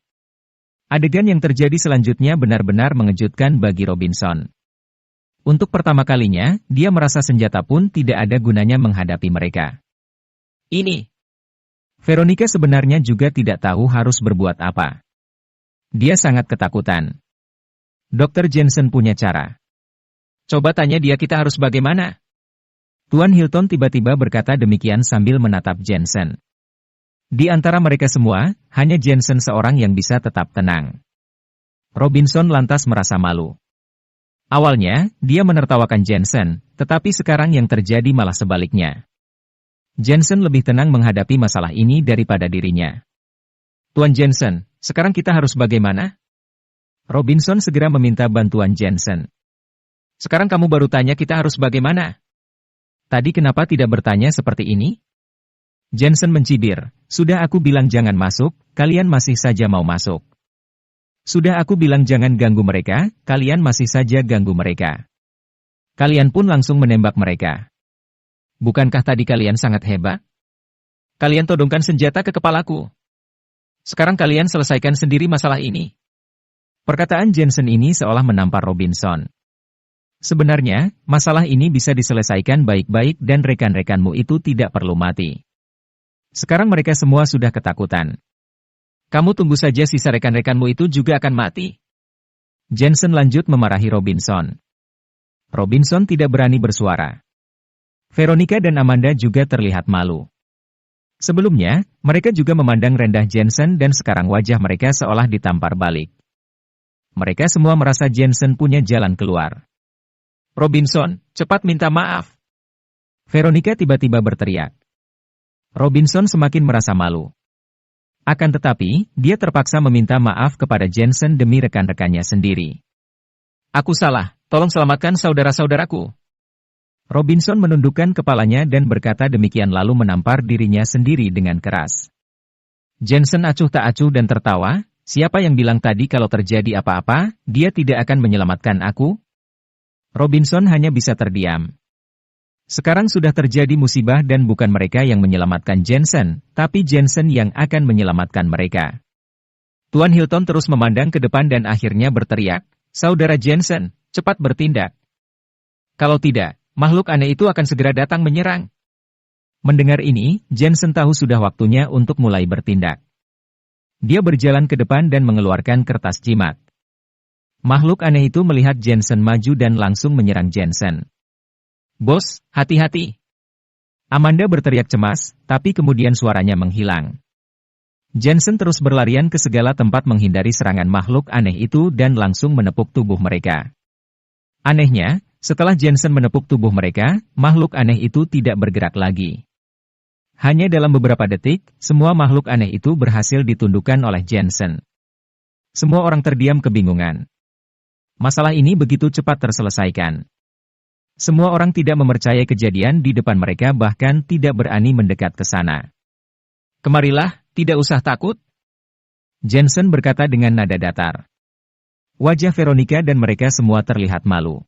Adegan yang terjadi selanjutnya benar-benar mengejutkan bagi Robinson. Untuk pertama kalinya, dia merasa senjata pun tidak ada gunanya menghadapi mereka. Ini. Veronica sebenarnya juga tidak tahu harus berbuat apa. Dia sangat ketakutan. Dr. Jensen punya cara. Coba tanya dia kita harus bagaimana? Tuan Hilton tiba-tiba berkata demikian sambil menatap Jensen. Di antara mereka semua, hanya Jensen seorang yang bisa tetap tenang. Robinson lantas merasa malu. Awalnya, dia menertawakan Jensen, tetapi sekarang yang terjadi malah sebaliknya. Jensen lebih tenang menghadapi masalah ini daripada dirinya. Tuan Jensen, sekarang kita harus bagaimana? Robinson segera meminta bantuan Jensen. Sekarang kamu baru tanya kita harus bagaimana? Tadi kenapa tidak bertanya seperti ini? Jensen mencibir, sudah aku bilang jangan masuk, kalian masih saja mau masuk. Sudah aku bilang jangan ganggu mereka, kalian masih saja ganggu mereka. Kalian pun langsung menembak mereka. Bukankah tadi kalian sangat hebat? Kalian todongkan senjata ke kepalaku. Sekarang kalian selesaikan sendiri masalah ini. Perkataan Jensen ini seolah menampar Robinson. Sebenarnya, masalah ini bisa diselesaikan baik-baik dan rekan-rekanmu itu tidak perlu mati. Sekarang mereka semua sudah ketakutan. Kamu tunggu saja sisa rekan-rekanmu itu juga akan mati. Jensen lanjut memarahi Robinson. Robinson tidak berani bersuara. Veronica dan Amanda juga terlihat malu. Sebelumnya, mereka juga memandang rendah Jensen dan sekarang wajah mereka seolah ditampar balik. Mereka semua merasa Jensen punya jalan keluar. Robinson, cepat minta maaf. Veronica tiba-tiba berteriak. Robinson semakin merasa malu. Akan tetapi, dia terpaksa meminta maaf kepada Jensen demi rekan-rekannya sendiri. Aku salah, tolong selamatkan saudara-saudaraku. Robinson menundukkan kepalanya dan berkata demikian lalu menampar dirinya sendiri dengan keras. Jensen acuh tak acuh dan tertawa, siapa yang bilang tadi kalau terjadi apa-apa, dia tidak akan menyelamatkan aku? Robinson hanya bisa terdiam. Sekarang sudah terjadi musibah dan bukan mereka yang menyelamatkan Jensen, tapi Jensen yang akan menyelamatkan mereka. Tuan Hilton terus memandang ke depan dan akhirnya berteriak, Saudara Jensen, cepat bertindak. Kalau tidak, makhluk aneh itu akan segera datang menyerang. Mendengar ini, Jensen tahu sudah waktunya untuk mulai bertindak. Dia berjalan ke depan dan mengeluarkan kertas jimat. Makhluk aneh itu melihat Jensen maju dan langsung menyerang Jensen. Bos, hati-hati. Amanda berteriak cemas, tapi kemudian suaranya menghilang. Jensen terus berlarian ke segala tempat menghindari serangan makhluk aneh itu dan langsung menepuk tubuh mereka. Anehnya, setelah Jensen menepuk tubuh mereka, makhluk aneh itu tidak bergerak lagi. Hanya dalam beberapa detik, semua makhluk aneh itu berhasil ditundukkan oleh Jensen. Semua orang terdiam kebingungan. Masalah ini begitu cepat terselesaikan. Semua orang tidak mempercayai kejadian di depan mereka bahkan tidak berani mendekat ke sana. Kemarilah, tidak usah takut. Jensen berkata dengan nada datar. Wajah Veronica dan mereka semua terlihat malu.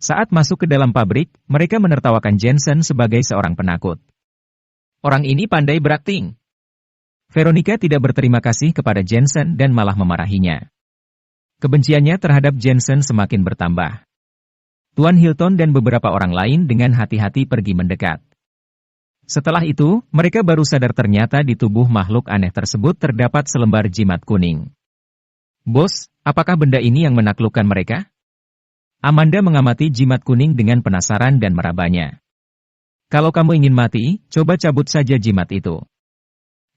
Saat masuk ke dalam pabrik, mereka menertawakan Jensen sebagai seorang penakut. Orang ini pandai berakting. Veronica tidak berterima kasih kepada Jensen dan malah memarahinya. Kebenciannya terhadap Jensen semakin bertambah. Tuan Hilton dan beberapa orang lain dengan hati-hati pergi mendekat. Setelah itu, mereka baru sadar ternyata di tubuh makhluk aneh tersebut terdapat selembar jimat kuning. Bos, apakah benda ini yang menaklukkan mereka? Amanda mengamati jimat kuning dengan penasaran dan merabanya. Kalau kamu ingin mati, coba cabut saja jimat itu.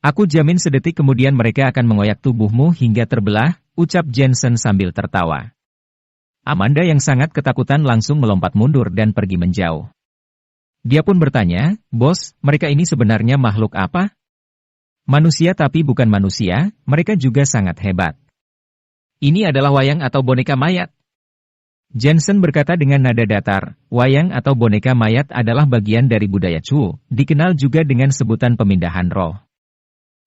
Aku jamin sedetik kemudian mereka akan mengoyak tubuhmu hingga terbelah, ucap Jensen sambil tertawa. Amanda yang sangat ketakutan langsung melompat mundur dan pergi menjauh. Dia pun bertanya, Bos, mereka ini sebenarnya makhluk apa? Manusia tapi bukan manusia, mereka juga sangat hebat. Ini adalah wayang atau boneka mayat. Jensen berkata dengan nada datar, wayang atau boneka mayat adalah bagian dari budaya Chu, dikenal juga dengan sebutan pemindahan roh.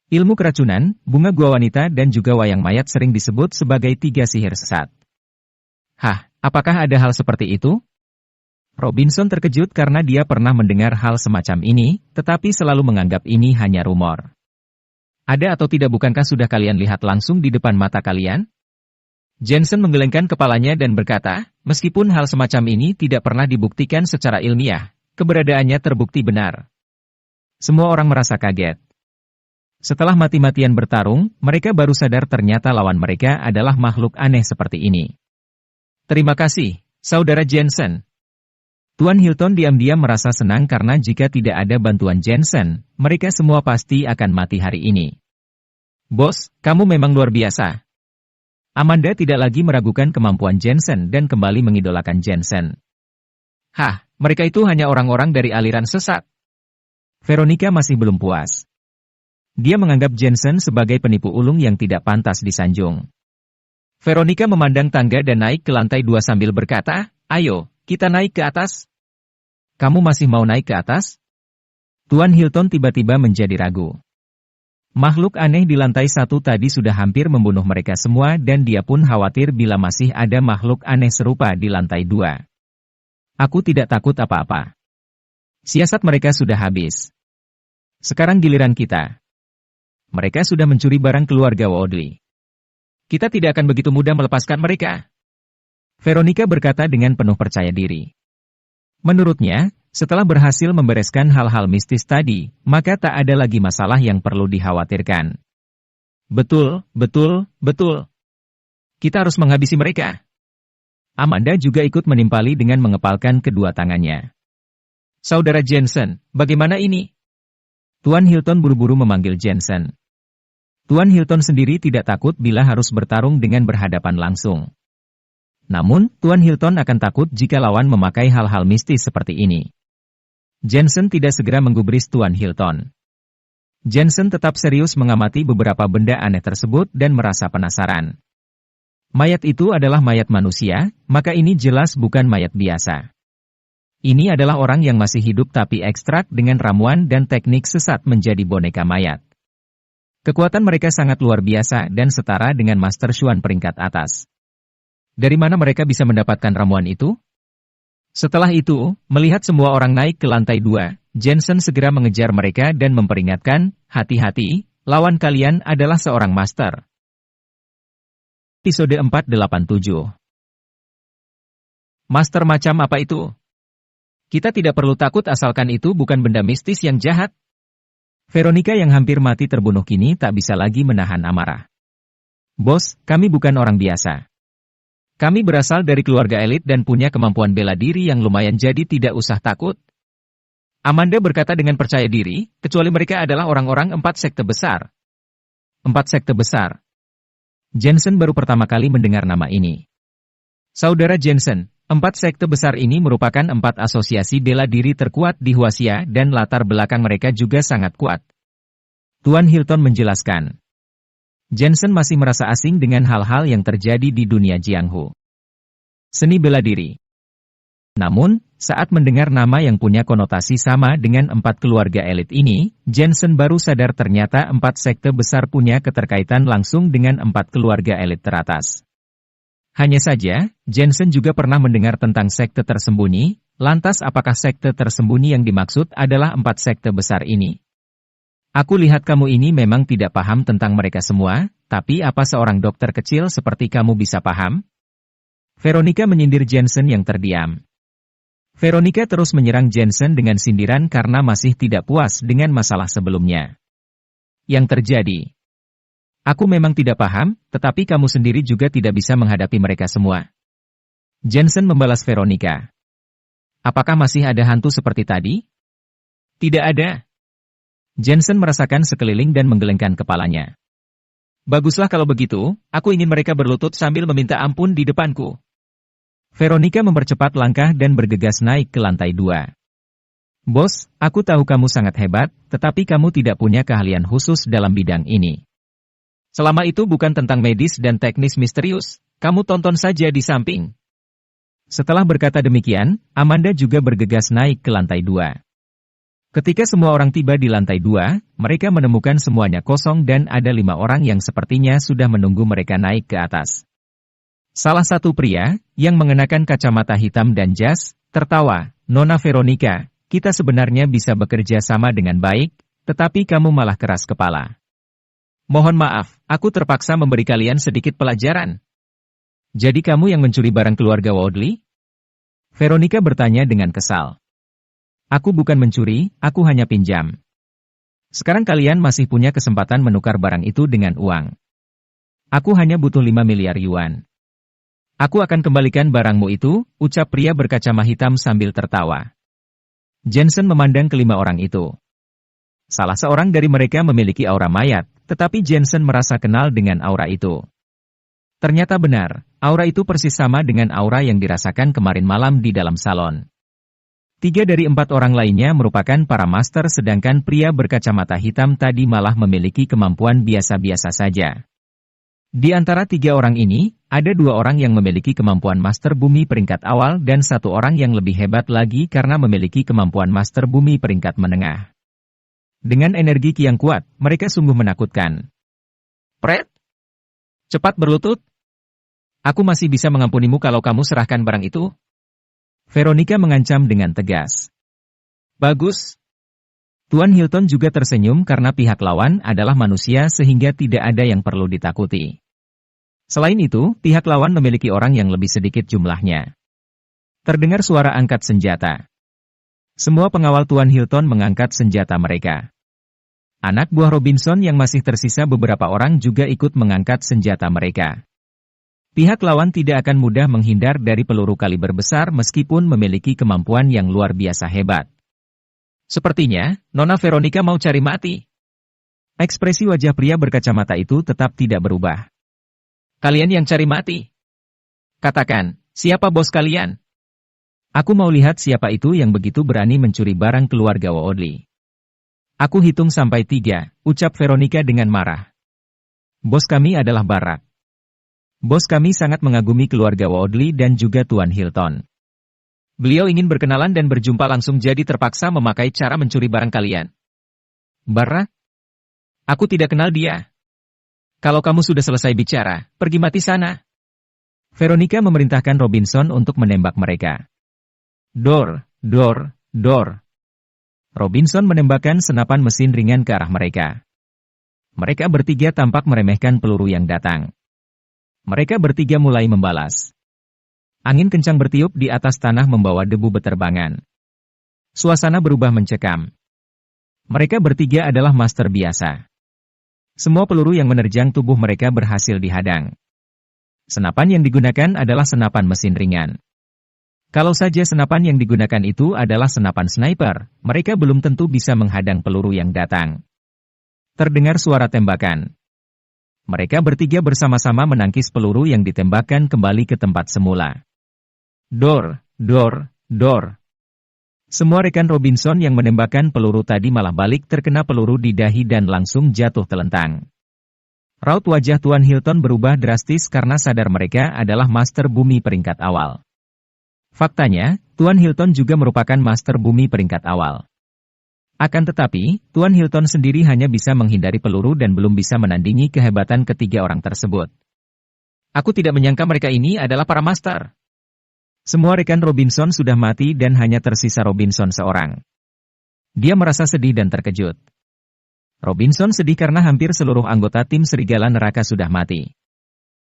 Ilmu keracunan, bunga gua wanita dan juga wayang mayat sering disebut sebagai tiga sihir sesat. Hah, apakah ada hal seperti itu? Robinson terkejut karena dia pernah mendengar hal semacam ini, tetapi selalu menganggap ini hanya rumor. Ada atau tidak bukankah sudah kalian lihat langsung di depan mata kalian? Jensen menggelengkan kepalanya dan berkata, meskipun hal semacam ini tidak pernah dibuktikan secara ilmiah, keberadaannya terbukti benar. Semua orang merasa kaget. Setelah mati-matian bertarung, mereka baru sadar ternyata lawan mereka adalah makhluk aneh seperti ini. Terima kasih, Saudara Jensen. Tuan Hilton diam-diam merasa senang karena jika tidak ada bantuan Jensen, mereka semua pasti akan mati hari ini. Bos, kamu memang luar biasa. Amanda tidak lagi meragukan kemampuan Jensen dan kembali mengidolakan Jensen. Hah, mereka itu hanya orang-orang dari aliran sesat. Veronica masih belum puas. Dia menganggap Jensen sebagai penipu ulung yang tidak pantas disanjung. Veronica memandang tangga dan naik ke lantai 2 sambil berkata, ayo, kita naik ke atas. Kamu masih mau naik ke atas? Tuan Hilton tiba-tiba menjadi ragu. Makhluk aneh di lantai 1 tadi sudah hampir membunuh mereka semua dan dia pun khawatir bila masih ada makhluk aneh serupa di lantai 2. Aku tidak takut apa-apa. Siasat mereka sudah habis. Sekarang giliran kita. Mereka sudah mencuri barang keluarga Woodley. Kita tidak akan begitu mudah melepaskan mereka. Veronica berkata dengan penuh percaya diri. Menurutnya, setelah berhasil membereskan hal-hal mistis tadi, maka tak ada lagi masalah yang perlu dikhawatirkan. Betul, betul, betul. Kita harus menghabisi mereka. Amanda juga ikut menimpali dengan mengepalkan kedua tangannya. Saudara Jensen, bagaimana ini? Tuan Hilton buru-buru memanggil Jensen. Tuan Hilton sendiri tidak takut bila harus bertarung dengan berhadapan langsung. Namun, Tuan Hilton akan takut jika lawan memakai hal-hal mistis seperti ini. Jensen tidak segera menggubris Tuan Hilton. Jensen tetap serius mengamati beberapa benda aneh tersebut dan merasa penasaran. Mayat itu adalah mayat manusia, maka ini jelas bukan mayat biasa. Ini adalah orang yang masih hidup tapi ekstrak dengan ramuan dan teknik sesat menjadi boneka mayat. Kekuatan mereka sangat luar biasa dan setara dengan Master Xuan peringkat atas. Dari mana mereka bisa mendapatkan ramuan itu? Setelah itu, melihat semua orang naik ke lantai 2, Jensen segera mengejar mereka dan memperingatkan, hati-hati, lawan kalian adalah seorang master. Episode 487. Master macam apa itu? Kita tidak perlu takut asalkan itu bukan benda mistis yang jahat. Veronica yang hampir mati terbunuh kini tak bisa lagi menahan amarah. Bos, kami bukan orang biasa. Kami berasal dari keluarga elit dan punya kemampuan bela diri yang lumayan jadi tidak usah takut. Amanda berkata dengan percaya diri, kecuali mereka adalah orang-orang 4 sekte besar. 4 sekte besar. Jensen baru pertama kali mendengar nama ini. Saudara Jensen, 4 sekte besar ini merupakan 4 asosiasi bela diri terkuat di Huaxia dan latar belakang mereka juga sangat kuat. Tuan Hilton menjelaskan. Jensen masih merasa asing dengan hal-hal yang terjadi di dunia Jianghu. Seni bela diri. Namun, saat mendengar nama yang punya konotasi sama dengan 4 keluarga elit ini, Jensen baru sadar ternyata 4 sekte besar punya keterkaitan langsung dengan 4 keluarga elit teratas. Hanya saja, Jensen juga pernah mendengar tentang sekte tersembunyi, lantas apakah sekte tersembunyi yang dimaksud adalah 4 sekte besar ini? Aku lihat kamu ini memang tidak paham tentang mereka semua, tapi apa seorang dokter kecil seperti kamu bisa paham? Veronica menyindir Jensen yang terdiam. Veronica terus menyerang Jensen dengan sindiran karena masih tidak puas dengan masalah sebelumnya. Yang terjadi. Aku memang tidak paham, tetapi kamu sendiri juga tidak bisa menghadapi mereka semua. Jensen membalas Veronica. Apakah masih ada hantu seperti tadi? Tidak ada. Jensen merasakan sekeliling dan menggelengkan kepalanya. Baguslah kalau begitu, aku ingin mereka berlutut sambil meminta ampun di depanku. Veronica mempercepat langkah dan bergegas naik ke lantai 2. Bos, aku tahu kamu sangat hebat, tetapi kamu tidak punya keahlian khusus dalam bidang ini. Selama itu bukan tentang medis dan teknis misterius, kamu tonton saja di samping. Setelah berkata demikian, Amanda juga bergegas naik ke lantai 2. Ketika semua orang tiba di lantai 2, mereka menemukan semuanya kosong dan ada 5 orang yang sepertinya sudah menunggu mereka naik ke atas. Salah satu pria, yang mengenakan kacamata hitam dan jas, tertawa, "Nona Veronica, kita sebenarnya bisa bekerja sama dengan baik, tetapi kamu malah keras kepala. Mohon maaf, aku terpaksa memberi kalian sedikit pelajaran." "Jadi kamu yang mencuri barang keluarga Woodley?" Veronica bertanya dengan kesal. "Aku bukan mencuri, aku hanya pinjam. Sekarang kalian masih punya kesempatan menukar barang itu dengan uang. Aku hanya butuh 5 miliar yuan. Aku akan kembalikan barangmu itu," ucap pria berkacamata hitam sambil tertawa. Jensen memandang kelima orang itu. Salah seorang dari mereka memiliki aura mayat, tetapi Jensen merasa kenal dengan aura itu. Ternyata benar, aura itu persis sama dengan aura yang dirasakan kemarin malam di dalam salon. 3 dari 4 orang lainnya merupakan para master sedangkan pria berkacamata hitam tadi malah memiliki kemampuan biasa-biasa saja. Di antara 3 orang ini, ada 2 orang yang memiliki kemampuan master bumi peringkat awal dan 1 orang yang lebih hebat lagi karena memiliki kemampuan master bumi peringkat menengah. Dengan energi ki yang kuat, mereka sungguh menakutkan. "Pret! Cepat berlutut! Aku masih bisa mengampunimu kalau kamu serahkan barang itu." Veronica mengancam dengan tegas. "Bagus." Tuan Hilton juga tersenyum karena pihak lawan adalah manusia sehingga tidak ada yang perlu ditakuti. Selain itu, pihak lawan memiliki orang yang lebih sedikit jumlahnya. Terdengar suara angkat senjata. Semua pengawal Tuan Hilton mengangkat senjata mereka. Anak buah Robinson yang masih tersisa beberapa orang juga ikut mengangkat senjata mereka. Pihak lawan tidak akan mudah menghindar dari peluru kaliber besar meskipun memiliki kemampuan yang luar biasa hebat. Sepertinya, Nona Veronica mau cari mati. Ekspresi wajah pria berkacamata itu tetap tidak berubah. "Kalian yang cari mati? Katakan, siapa bos kalian? Aku mau lihat siapa itu yang begitu berani mencuri barang keluarga Woodley." "Aku hitung sampai 3, ucap Veronica dengan marah. "Bos kami adalah Barak. Bos kami sangat mengagumi keluarga Woodley dan juga Tuan Hilton. Beliau ingin berkenalan dan berjumpa langsung jadi terpaksa memakai cara mencuri barang kalian." "Barak? Aku tidak kenal dia. Kalau kamu sudah selesai bicara, pergi mati sana." Veronica memerintahkan Robinson untuk menembak mereka. Dor, dor, dor. Robinson menembakkan senapan mesin ringan ke arah mereka. Mereka bertiga tampak meremehkan peluru yang datang. Mereka bertiga mulai membalas. Angin kencang bertiup di atas tanah membawa debu beterbangan. Suasana berubah mencekam. Mereka bertiga adalah master biasa. Semua peluru yang menerjang tubuh mereka berhasil dihadang. Senapan yang digunakan adalah senapan mesin ringan. Kalau saja senapan yang digunakan itu adalah senapan sniper, mereka belum tentu bisa menghadang peluru yang datang. Terdengar suara tembakan. Mereka bertiga bersama-sama menangkis peluru yang ditembakkan kembali ke tempat semula. Dor, dor, dor. Semua rekan Robinson yang menembakkan peluru tadi malah balik terkena peluru di dahi dan langsung jatuh telentang. Raut wajah Tuan Hilton berubah drastis karena sadar mereka adalah master bumi peringkat awal. Faktanya, Tuan Hilton juga merupakan master bumi peringkat awal. Akan tetapi, Tuan Hilton sendiri hanya bisa menghindari peluru dan belum bisa menandingi kehebatan ketiga orang tersebut. "Aku tidak menyangka mereka ini adalah para master." Semua rekan Robinson sudah mati dan hanya tersisa Robinson seorang. Dia merasa sedih dan terkejut. Robinson sedih karena hampir seluruh anggota tim Serigala Neraka sudah mati.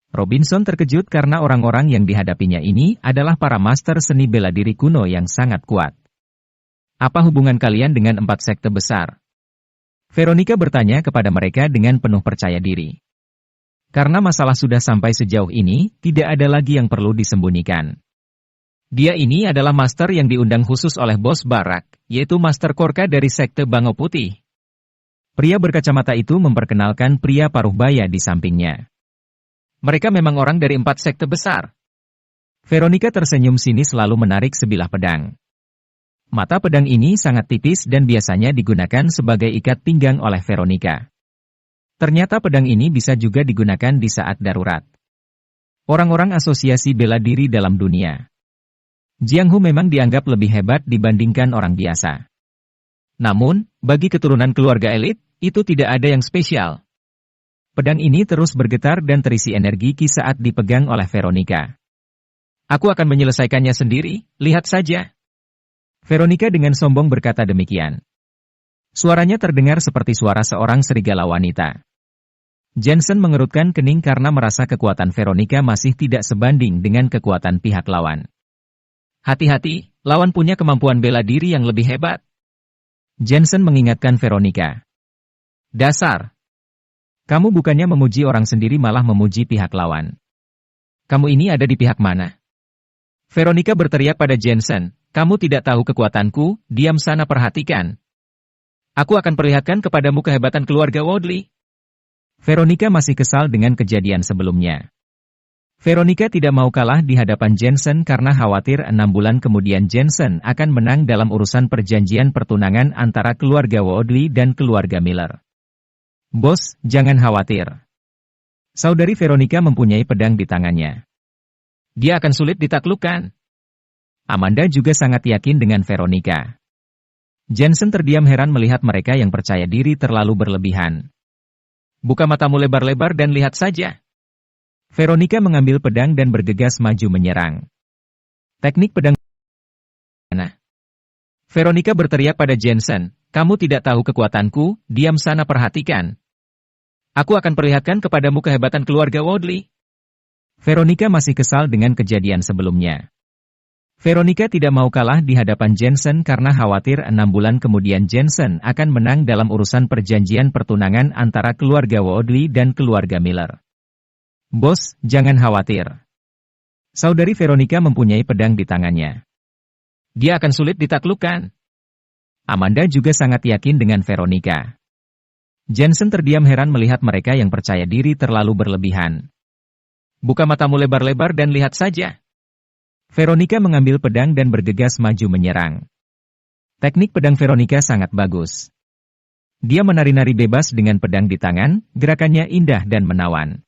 Robinson terkejut karena orang-orang yang dihadapinya ini adalah para master seni bela diri kuno yang sangat kuat. "Apa hubungan kalian dengan 4 sekte besar?" Veronica bertanya kepada mereka dengan penuh percaya diri. Karena masalah sudah sampai sejauh ini, tidak ada lagi yang perlu disembunyikan. Dia ini adalah master yang diundang khusus oleh bos Barak, yaitu Master Korka dari Sekte Bango Putih. Pria berkacamata itu memperkenalkan pria paruh baya di sampingnya. "Mereka memang orang dari 4 sekte besar." Veronica tersenyum sinis lalu menarik sebilah pedang. Mata pedang ini sangat tipis dan biasanya digunakan sebagai ikat pinggang oleh Veronica. Ternyata pedang ini bisa juga digunakan di saat darurat. Orang-orang asosiasi bela diri dalam dunia. Jiang Hu memang dianggap lebih hebat dibandingkan orang biasa. Namun, bagi keturunan keluarga elit, itu tidak ada yang spesial. Pedang ini terus bergetar dan terisi energi Ki saat dipegang oleh Veronica. Aku akan menyelesaikannya sendiri, lihat saja. Veronica dengan sombong berkata demikian. Suaranya terdengar seperti suara seorang serigala wanita. Jensen mengerutkan kening karena merasa kekuatan Veronica masih tidak sebanding dengan kekuatan pihak lawan. Hati-hati, lawan punya kemampuan bela diri yang lebih hebat. Jensen mengingatkan Veronica. Dasar! Kamu bukannya memuji orang sendiri malah memuji pihak lawan. Kamu ini ada di pihak mana? Veronica berteriak pada Jensen. Kamu tidak tahu kekuatanku, diam sana perhatikan. Aku akan perlihatkan kepadamu kehebatan keluarga Woodley. Veronica masih kesal dengan kejadian sebelumnya. Veronica tidak mau kalah di hadapan Jensen karena khawatir 6 bulan kemudian Jensen akan menang dalam urusan perjanjian pertunangan antara keluarga Woodley dan keluarga Miller. Bos, jangan khawatir. Saudari Veronica mempunyai pedang di tangannya. Dia akan sulit ditaklukkan. Amanda juga sangat yakin dengan Veronica. Jensen terdiam heran melihat mereka yang percaya diri terlalu berlebihan. Buka matamu lebar-lebar dan lihat saja. Veronica mengambil pedang dan bergegas maju menyerang. Teknik pedang. Veronica berteriak pada Jensen, kamu tidak tahu kekuatanku, diam sana perhatikan. Aku akan perlihatkan kepadamu kehebatan keluarga Woodley. Veronica masih kesal dengan kejadian sebelumnya. Veronica tidak mau kalah di hadapan Jensen karena khawatir 6 bulan kemudian Jensen akan menang dalam urusan perjanjian pertunangan antara keluarga Woodley dan keluarga Miller. Bos, jangan khawatir. Saudari Veronica mempunyai pedang di tangannya. Dia akan sulit ditaklukkan. Amanda juga sangat yakin dengan Veronica. Jensen terdiam heran melihat mereka yang percaya diri terlalu berlebihan. Buka matamu lebar-lebar dan lihat saja. Veronica mengambil pedang dan bergegas maju menyerang. Teknik pedang Veronica sangat bagus. Dia menari-nari bebas dengan pedang di tangan, gerakannya indah dan menawan.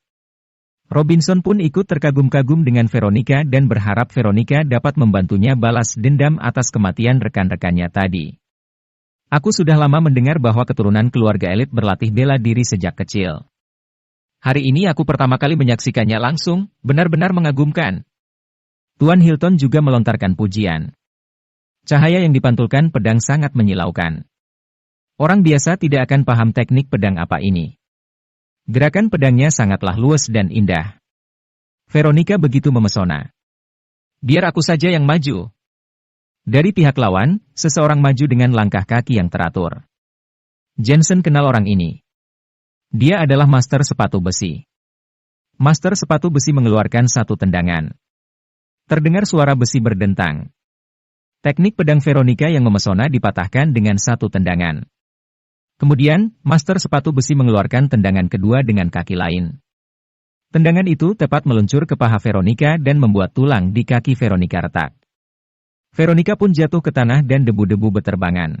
Robinson pun ikut terkagum-kagum dengan Veronica dan berharap Veronica dapat membantunya balas dendam atas kematian rekan-rekannya tadi. Aku sudah lama mendengar bahwa keturunan keluarga elit berlatih bela diri sejak kecil. Hari ini aku pertama kali menyaksikannya langsung, benar-benar mengagumkan. Tuan Hilton juga melontarkan pujian. Cahaya yang dipantulkan pedang sangat menyilaukan. Orang biasa tidak akan paham teknik pedang apa ini. Gerakan pedangnya sangatlah luas dan indah. Veronica begitu memesona. Biar aku saja yang maju. Dari pihak lawan, seseorang maju dengan langkah kaki yang teratur. Jensen kenal orang ini. Dia adalah master sepatu besi. Master sepatu besi mengeluarkan satu tendangan. Terdengar suara besi berdentang. Teknik pedang Veronica yang memesona dipatahkan dengan satu tendangan. Kemudian, master sepatu besi mengeluarkan tendangan kedua dengan kaki lain. Tendangan itu tepat meluncur ke paha Veronica dan membuat tulang di kaki Veronica retak. Veronica pun jatuh ke tanah dan debu-debu beterbangan.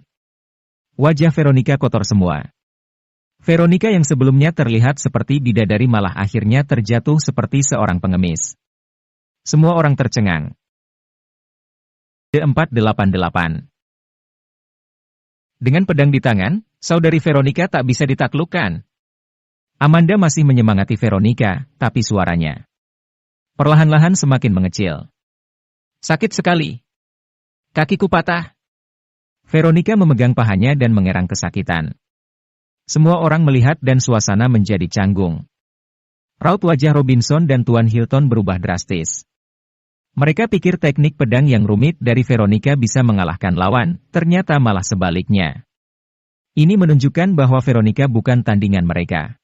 Wajah Veronica kotor semua. Veronica yang sebelumnya terlihat seperti bidadari malah akhirnya terjatuh seperti seorang pengemis. Semua orang tercengang. 488. Dengan pedang di tangan, saudari Veronica tak bisa ditaklukkan. Amanda masih menyemangati Veronica, tapi suaranya perlahan-lahan semakin mengecil. Sakit sekali. Kakiku patah. Veronica memegang pahanya dan mengerang kesakitan. Semua orang melihat dan suasana menjadi canggung. Raut wajah Robinson dan Tuan Hilton berubah drastis. Mereka pikir teknik pedang yang rumit dari Veronica bisa mengalahkan lawan, ternyata malah sebaliknya. Ini menunjukkan bahwa Veronica bukan tandingan mereka.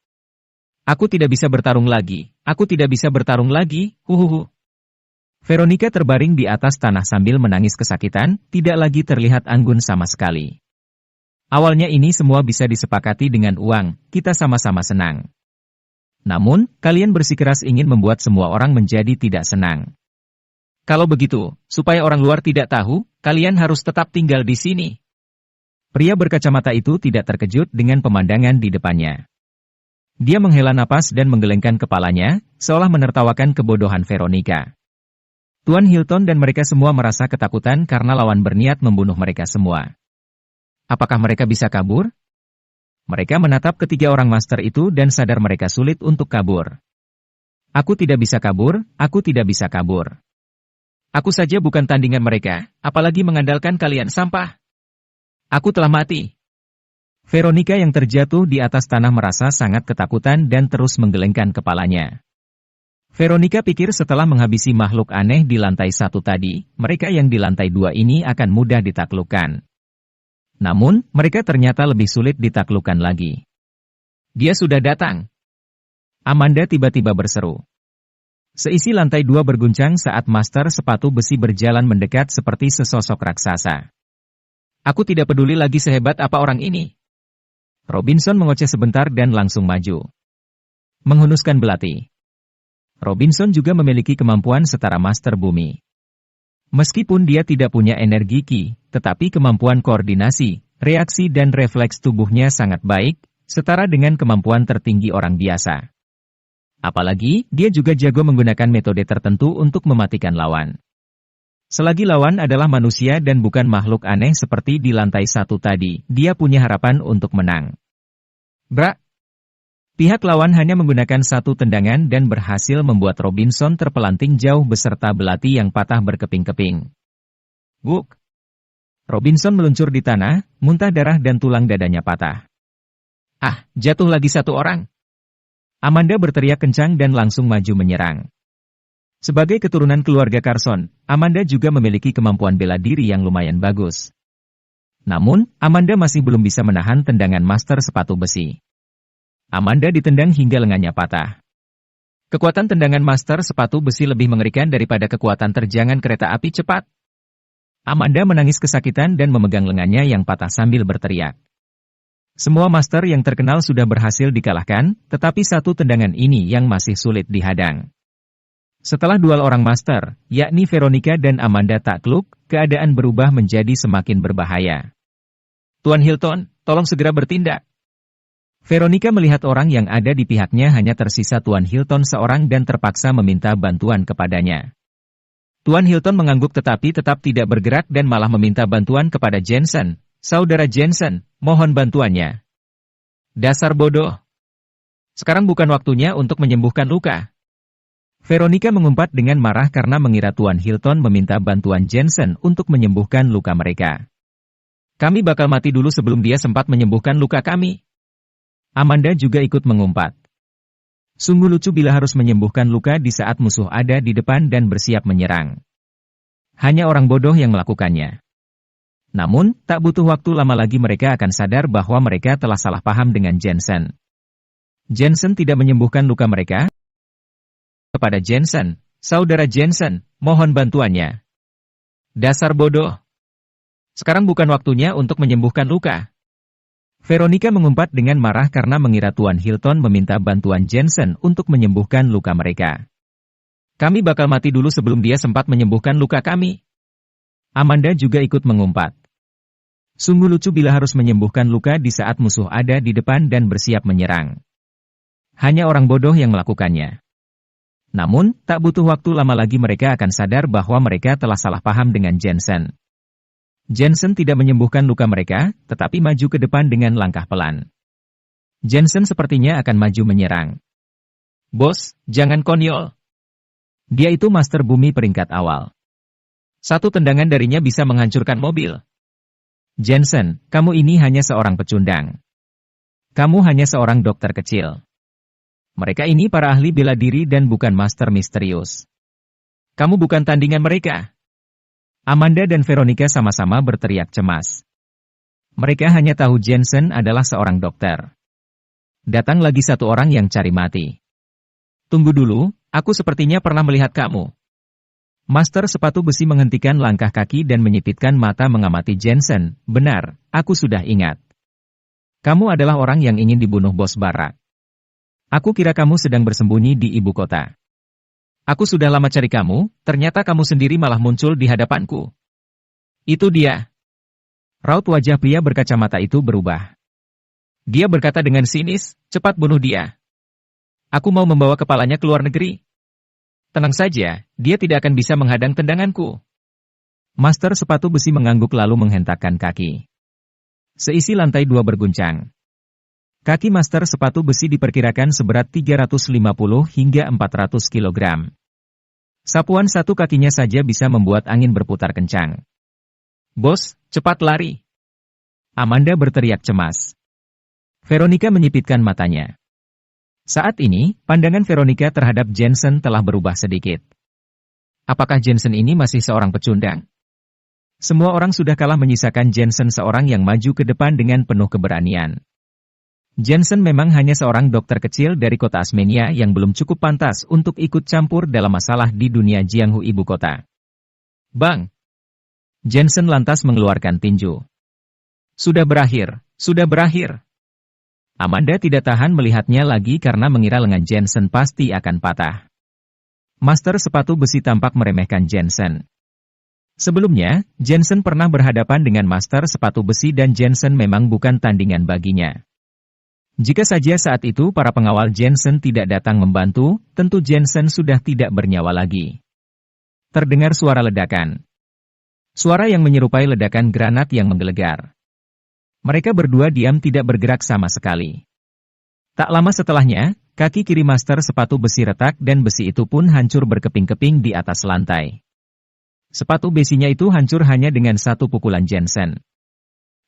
Aku tidak bisa bertarung lagi, aku tidak bisa bertarung lagi, huhuhu. Veronica terbaring di atas tanah sambil menangis kesakitan, tidak lagi terlihat anggun sama sekali. Awalnya ini semua bisa disepakati dengan uang, kita sama-sama senang. Namun, kalian bersikeras ingin membuat semua orang menjadi tidak senang. Kalau begitu, supaya orang luar tidak tahu, kalian harus tetap tinggal di sini. Pria berkacamata itu tidak terkejut dengan pemandangan di depannya. Dia menghela napas dan menggelengkan kepalanya, seolah menertawakan kebodohan Veronica. Tuan Hilton dan mereka semua merasa ketakutan karena lawan berniat membunuh mereka semua. Apakah mereka bisa kabur? Mereka menatap ketiga orang master itu dan sadar mereka sulit untuk kabur. Aku tidak bisa kabur, aku tidak bisa kabur. Aku saja bukan tandingan mereka, apalagi mengandalkan kalian sampah. Aku telah mati. Veronica yang terjatuh di atas tanah merasa sangat ketakutan dan terus menggelengkan kepalanya. Veronica pikir setelah menghabisi makhluk aneh di lantai 1 tadi, mereka yang di lantai 2 ini akan mudah ditaklukkan. Namun, mereka ternyata lebih sulit ditaklukkan lagi. Dia sudah datang. Amanda tiba-tiba berseru. Seisi lantai 2 berguncang saat master sepatu besi berjalan mendekat seperti sesosok raksasa. Aku tidak peduli lagi sehebat apa orang ini. Robinson mengoceh sebentar dan langsung maju. Menghunuskan belati. Robinson juga memiliki kemampuan setara master bumi. Meskipun dia tidak punya energi ki, tetapi kemampuan koordinasi, reaksi dan refleks tubuhnya sangat baik, setara dengan kemampuan tertinggi orang biasa. Apalagi, dia juga jago menggunakan metode tertentu untuk mematikan lawan. Selagi lawan adalah manusia dan bukan makhluk aneh seperti di lantai 1 tadi, dia punya harapan untuk menang. Brak! Pihak lawan hanya menggunakan satu tendangan dan berhasil membuat Robinson terpelanting jauh beserta belati yang patah berkeping-keping. Wuk! Robinson meluncur di tanah, muntah darah dan tulang dadanya patah. Ah, jatuh lagi satu orang! Amanda berteriak kencang dan langsung maju menyerang. Sebagai keturunan keluarga Carson, Amanda juga memiliki kemampuan bela diri yang lumayan bagus. Namun, Amanda masih belum bisa menahan tendangan master sepatu besi. Amanda ditendang hingga lengannya patah. Kekuatan tendangan master sepatu besi lebih mengerikan daripada kekuatan terjangan kereta api cepat. Amanda menangis kesakitan dan memegang lengannya yang patah sambil berteriak. Semua master yang terkenal sudah berhasil dikalahkan, tetapi satu tendangan ini yang masih sulit dihadang. Setelah duel orang master, yakni Veronica dan Amanda takluk, keadaan berubah menjadi semakin berbahaya. Tuan Hilton, tolong segera bertindak. Veronica melihat orang yang ada di pihaknya hanya tersisa Tuan Hilton seorang dan terpaksa meminta bantuan kepadanya. Tuan Hilton mengangguk tetapi tetap tidak bergerak dan malah meminta bantuan kepada Jensen. Saudara Jensen, mohon bantuannya. Dasar bodoh. Sekarang bukan waktunya untuk menyembuhkan luka. Veronica mengumpat dengan marah karena mengira Tuan Hilton meminta bantuan Jensen untuk menyembuhkan luka mereka. Kami bakal mati dulu sebelum dia sempat menyembuhkan luka kami. Amanda juga ikut mengumpat. Sungguh lucu bila harus menyembuhkan luka di saat musuh ada di depan dan bersiap menyerang. Hanya orang bodoh yang melakukannya. Namun, tak butuh waktu lama lagi mereka akan sadar bahwa mereka telah salah paham dengan Jensen. Jensen tidak menyembuhkan luka mereka. Kepada Jensen, saudara Jensen, mohon bantuannya. Dasar bodoh. Sekarang bukan waktunya untuk menyembuhkan luka. Veronica mengumpat dengan marah karena mengira Tuan Hilton meminta bantuan Jensen untuk menyembuhkan luka mereka. Kami bakal mati dulu sebelum dia sempat menyembuhkan luka kami. Amanda juga ikut mengumpat. Sungguh lucu bila harus menyembuhkan luka di saat musuh ada di depan dan bersiap menyerang. Hanya orang bodoh yang melakukannya. Namun, tak butuh waktu lama lagi mereka akan sadar bahwa mereka telah salah paham dengan Jensen. Jensen tidak menyembuhkan luka mereka, tetapi maju ke depan dengan langkah pelan. Jensen sepertinya akan maju menyerang. Bos, jangan konyol. Dia itu master bumi peringkat awal. Satu tendangan darinya bisa menghancurkan mobil. Jensen, kamu ini hanya seorang pecundang. Kamu hanya seorang dokter kecil. Mereka ini para ahli bela diri dan bukan master misterius. Kamu bukan tandingan mereka. Amanda dan Veronica sama-sama berteriak cemas. Mereka hanya tahu Jensen adalah seorang dokter. Datang lagi satu orang yang cari mati. Tunggu dulu, aku sepertinya pernah melihat kamu. Master sepatu besi menghentikan langkah kaki dan menyipitkan mata mengamati Jensen. Benar, aku sudah ingat. Kamu adalah orang yang ingin dibunuh bos Barak. Aku kira kamu sedang bersembunyi di ibu kota. Aku sudah lama cari kamu, ternyata kamu sendiri malah muncul di hadapanku. Itu dia. Raut wajah pria berkacamata itu berubah. Dia berkata dengan sinis, cepat bunuh dia. Aku mau membawa kepalanya ke luar negeri. Tenang saja, dia tidak akan bisa menghadang tendanganku. Master sepatu besi mengangguk lalu menghentakkan kaki. Seisi lantai 2 berguncang. Kaki master sepatu besi diperkirakan seberat 350 hingga 400 kg. Sapuan satu kakinya saja bisa membuat angin berputar kencang. Bos, cepat lari. Amanda berteriak cemas. Veronica menyipitkan matanya. Saat ini, pandangan Veronica terhadap Jensen telah berubah sedikit. Apakah Jensen ini masih seorang pecundang? Semua orang sudah kalah menyisakan Jensen seorang yang maju ke depan dengan penuh keberanian. Jensen memang hanya seorang dokter kecil dari kota Asmenia yang belum cukup pantas untuk ikut campur dalam masalah di dunia Jianghu ibu kota. Bang! Jensen lantas mengeluarkan tinju. Sudah berakhir, sudah berakhir. Amanda tidak tahan melihatnya lagi karena mengira lengan Jensen pasti akan patah. Master sepatu besi tampak meremehkan Jensen. Sebelumnya, Jensen pernah berhadapan dengan master sepatu besi dan Jensen memang bukan tandingan baginya. Jika saja saat itu para pengawal Jensen tidak datang membantu, tentu Jensen sudah tidak bernyawa lagi. Terdengar suara ledakan. Suara yang menyerupai ledakan granat yang menggelegar. Mereka berdua diam tidak bergerak sama sekali. Tak lama setelahnya, kaki kiri master sepatu besi retak dan besi itu pun hancur berkeping-keping di atas lantai. Sepatu besinya itu hancur hanya dengan satu pukulan Jensen.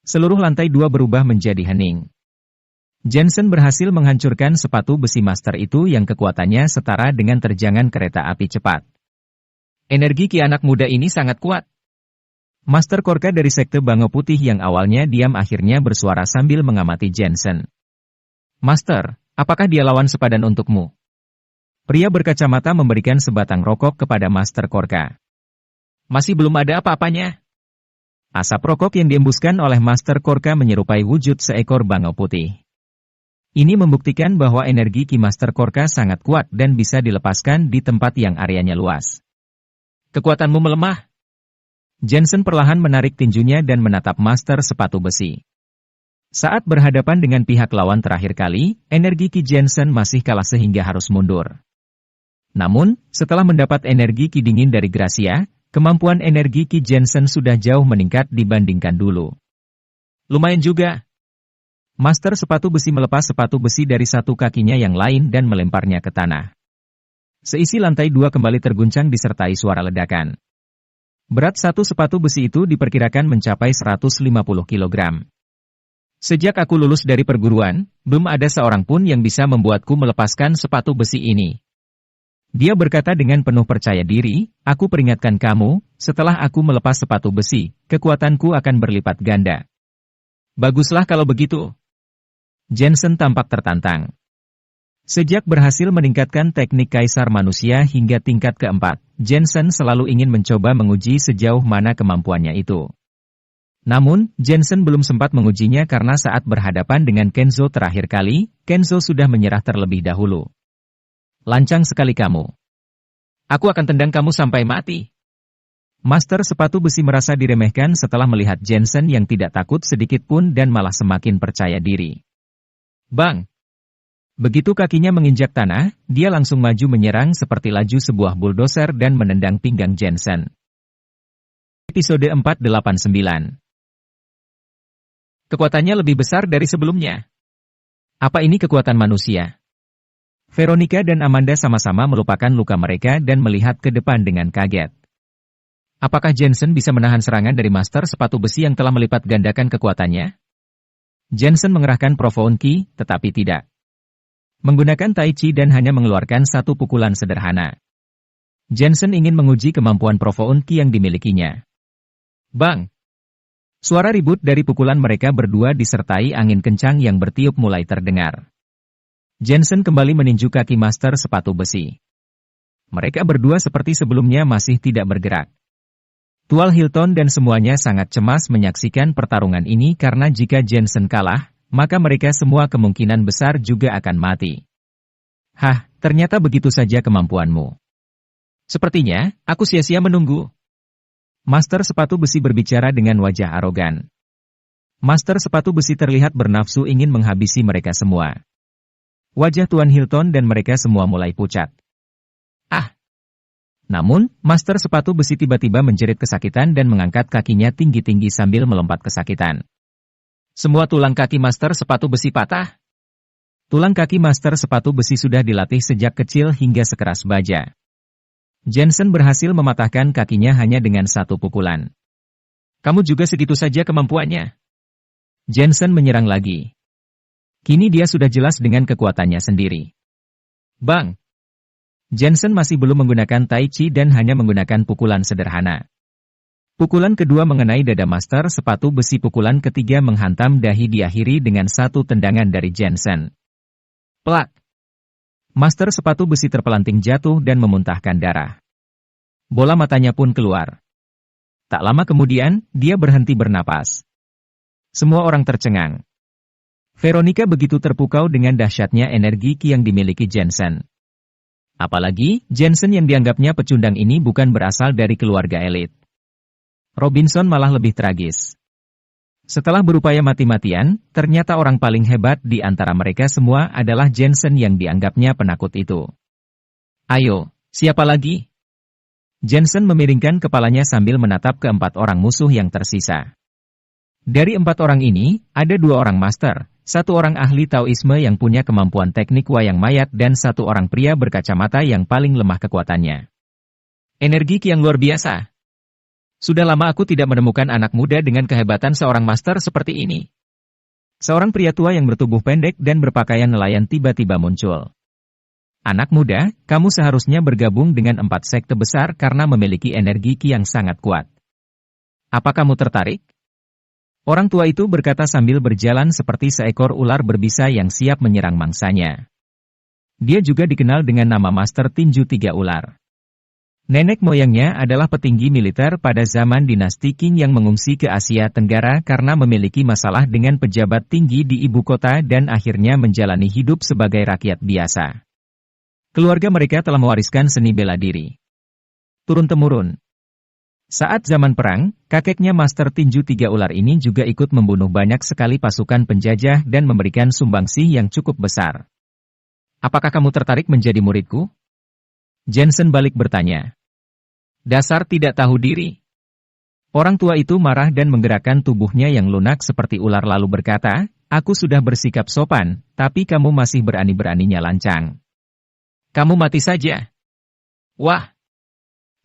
Seluruh lantai 2 berubah menjadi hening. Jensen berhasil menghancurkan sepatu besi master itu yang kekuatannya setara dengan terjangan kereta api cepat. Energi ki anak muda ini sangat kuat. Master Korka dari sekte Bango Putih yang awalnya diam akhirnya bersuara sambil mengamati Jensen. Master, apakah dia lawan sepadan untukmu? Pria berkacamata memberikan sebatang rokok kepada Master Korka. Masih belum ada apa-apanya. Asap rokok yang diembuskan oleh Master Korka menyerupai wujud seekor Bango Putih. Ini membuktikan bahwa energi Ki Master Korka sangat kuat dan bisa dilepaskan di tempat yang areanya luas. Kekuatanmu melemah. Jensen perlahan menarik tinjunya dan menatap master sepatu besi. Saat berhadapan dengan pihak lawan terakhir kali, energi Ki Jensen masih kalah sehingga harus mundur. Namun, setelah mendapat energi Ki dingin dari Gracia, kemampuan energi Ki Jensen sudah jauh meningkat dibandingkan dulu. Lumayan juga. Master sepatu besi melepas sepatu besi dari satu kakinya yang lain dan melemparnya ke tanah. Seisi lantai 2 kembali terguncang disertai suara ledakan. Berat satu sepatu besi itu diperkirakan mencapai 150 kg. Sejak aku lulus dari perguruan, belum ada seorang pun yang bisa membuatku melepaskan sepatu besi ini. Dia berkata dengan penuh percaya diri, aku peringatkan kamu, setelah aku melepas sepatu besi, kekuatanku akan berlipat ganda. Baguslah kalau begitu. Jensen tampak tertantang. Sejak berhasil meningkatkan teknik kaisar manusia hingga tingkat keempat, Jensen selalu ingin mencoba menguji sejauh mana kemampuannya itu. Namun, Jensen belum sempat mengujinya karena saat berhadapan dengan Kenzo terakhir kali, Kenzo sudah menyerah terlebih dahulu. Lancang sekali kamu. Aku akan tendang kamu sampai mati. Master sepatu besi merasa diremehkan setelah melihat Jensen yang tidak takut sedikit pun dan malah semakin percaya diri. Bang! Begitu kakinya menginjak tanah, dia langsung maju menyerang seperti laju sebuah bulldozer dan menendang pinggang Jensen. Episode 489. Kekuatannya lebih besar dari sebelumnya. Apa ini kekuatan manusia? Veronica dan Amanda sama-sama melupakan luka mereka dan melihat ke depan dengan kaget. Apakah Jensen bisa menahan serangan dari master sepatu besi yang telah melipat gandakan kekuatannya? Jensen mengerahkan Profound Ki, tetapi tidak. Menggunakan Tai Chi dan hanya mengeluarkan satu pukulan sederhana. Jensen ingin menguji kemampuan Profound Ki yang dimilikinya. Bang! Suara ribut dari pukulan mereka berdua disertai angin kencang yang bertiup mulai terdengar. Jensen kembali meninju kaki master sepatu besi. Mereka berdua seperti sebelumnya masih tidak bergerak. Tual Hilton dan semuanya sangat cemas menyaksikan pertarungan ini karena jika Jensen kalah, maka mereka semua kemungkinan besar juga akan mati. Hah, ternyata begitu saja kemampuanmu. Sepertinya, aku sia-sia menunggu. Master sepatu besi berbicara dengan wajah arogan. Master sepatu besi terlihat bernafsu ingin menghabisi mereka semua. Wajah Tuan Hilton dan mereka semua mulai pucat. Ah! Namun, Master sepatu besi tiba-tiba menjerit kesakitan dan mengangkat kakinya tinggi-tinggi sambil melompat kesakitan. Semua tulang kaki Master sepatu besi patah. Tulang kaki Master sepatu besi sudah dilatih sejak kecil hingga sekeras baja. Jensen berhasil mematahkan kakinya hanya dengan satu pukulan. Kamu juga segitu saja kemampuannya. Jensen menyerang lagi. Kini dia sudah jelas dengan kekuatannya sendiri. Bang! Jensen masih belum menggunakan Tai Chi dan hanya menggunakan pukulan sederhana. Pukulan kedua mengenai dada Master sepatu besi, pukulan ketiga menghantam dahi, diakhiri dengan satu tendangan dari Jensen. Plak! Master sepatu besi terpelanting jatuh dan memuntahkan darah. Bola matanya pun keluar. Tak lama kemudian, dia berhenti bernapas. Semua orang tercengang. Veronica begitu terpukau dengan dahsyatnya energi Ki yang dimiliki Jensen. Apalagi, Jensen yang dianggapnya pecundang ini bukan berasal dari keluarga elit. Robinson malah lebih tragis. Setelah berupaya mati-matian, ternyata orang paling hebat di antara mereka semua adalah Jensen yang dianggapnya penakut itu. Ayo, siapa lagi? Jensen memiringkan kepalanya sambil menatap keempat orang musuh yang tersisa. Dari empat orang ini, ada dua orang master, satu orang ahli Taoisme yang punya kemampuan teknik wayang mayat dan satu orang pria berkacamata yang paling lemah kekuatannya. Energi Ki yang luar biasa. Sudah lama aku tidak menemukan anak muda dengan kehebatan seorang master seperti ini. Seorang pria tua yang bertubuh pendek dan berpakaian nelayan tiba-tiba muncul. Anak muda, kamu seharusnya bergabung dengan 4 sekte besar karena memiliki energi Ki yang sangat kuat. Apa kamu tertarik? Orang tua itu berkata sambil berjalan seperti seekor ular berbisa yang siap menyerang mangsanya. Dia juga dikenal dengan nama Master Tinju Tiga Ular. Nenek moyangnya adalah petinggi militer pada zaman dinasti Qing yang mengungsi ke Asia Tenggara karena memiliki masalah dengan pejabat tinggi di ibu kota dan akhirnya menjalani hidup sebagai rakyat biasa. Keluarga mereka telah mewariskan seni bela diri turun-temurun. Saat zaman perang, kakeknya Master Tinju Tiga Ular ini juga ikut membunuh banyak sekali pasukan penjajah dan memberikan sumbangsih yang cukup besar. Apakah kamu tertarik menjadi muridku? Jensen balik bertanya. Dasar tidak tahu diri. Orang tua itu marah dan menggerakkan tubuhnya yang lunak seperti ular lalu berkata, aku sudah bersikap sopan, tapi kamu masih berani-beraninya lancang. Kamu mati saja. Wah!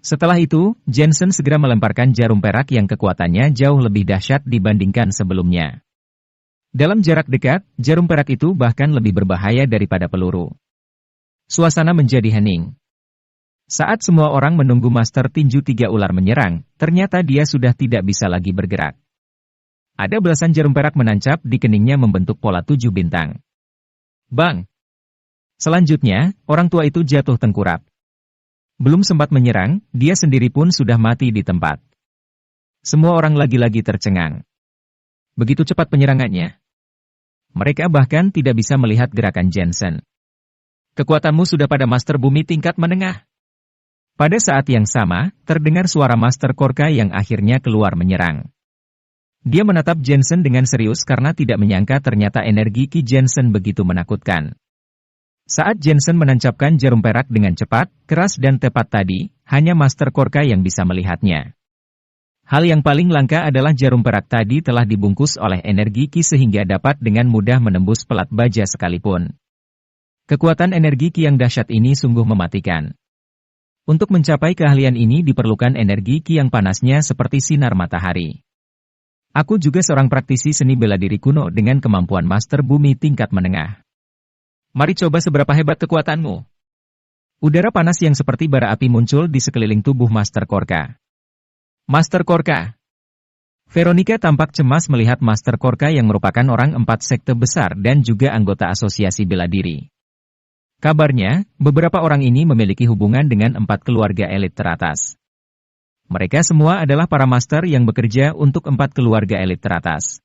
Setelah itu, Jensen segera melemparkan jarum perak yang kekuatannya jauh lebih dahsyat dibandingkan sebelumnya. Dalam jarak dekat, jarum perak itu bahkan lebih berbahaya daripada peluru. Suasana menjadi hening. Saat semua orang menunggu Master Tinju Tiga Ular menyerang, ternyata dia sudah tidak bisa lagi bergerak. Ada belasan jarum perak menancap di keningnya membentuk pola 7 bintang. Bang! Selanjutnya, orang tua itu jatuh tengkurap. Belum sempat menyerang, dia sendiri pun sudah mati di tempat. Semua orang lagi-lagi tercengang. Begitu cepat penyerangannya. Mereka bahkan tidak bisa melihat gerakan Jensen. Kekuatanmu sudah pada Master Bumi tingkat menengah. Pada saat yang sama, terdengar suara Master Korka yang akhirnya keluar menyerang. Dia menatap Jensen dengan serius karena tidak menyangka ternyata energi Ki Jensen begitu menakutkan. Saat Jensen menancapkan jarum perak dengan cepat, keras dan tepat tadi, hanya Master Korka yang bisa melihatnya. Hal yang paling langka adalah jarum perak tadi telah dibungkus oleh energi Ki sehingga dapat dengan mudah menembus pelat baja sekalipun. Kekuatan energi Ki yang dahsyat ini sungguh mematikan. Untuk mencapai keahlian ini diperlukan energi Ki yang panasnya seperti sinar matahari. Aku juga seorang praktisi seni bela diri kuno dengan kemampuan Master Bumi tingkat menengah. Mari coba seberapa hebat kekuatanmu. Udara panas yang seperti bara api muncul di sekeliling tubuh Master Korka. Master Korka! Veronica tampak cemas melihat Master Korka yang merupakan orang 4 sekte besar dan juga anggota asosiasi bela diri. Kabarnya, beberapa orang ini memiliki hubungan dengan 4 keluarga elit teratas. Mereka semua adalah para master yang bekerja untuk 4 keluarga elit teratas.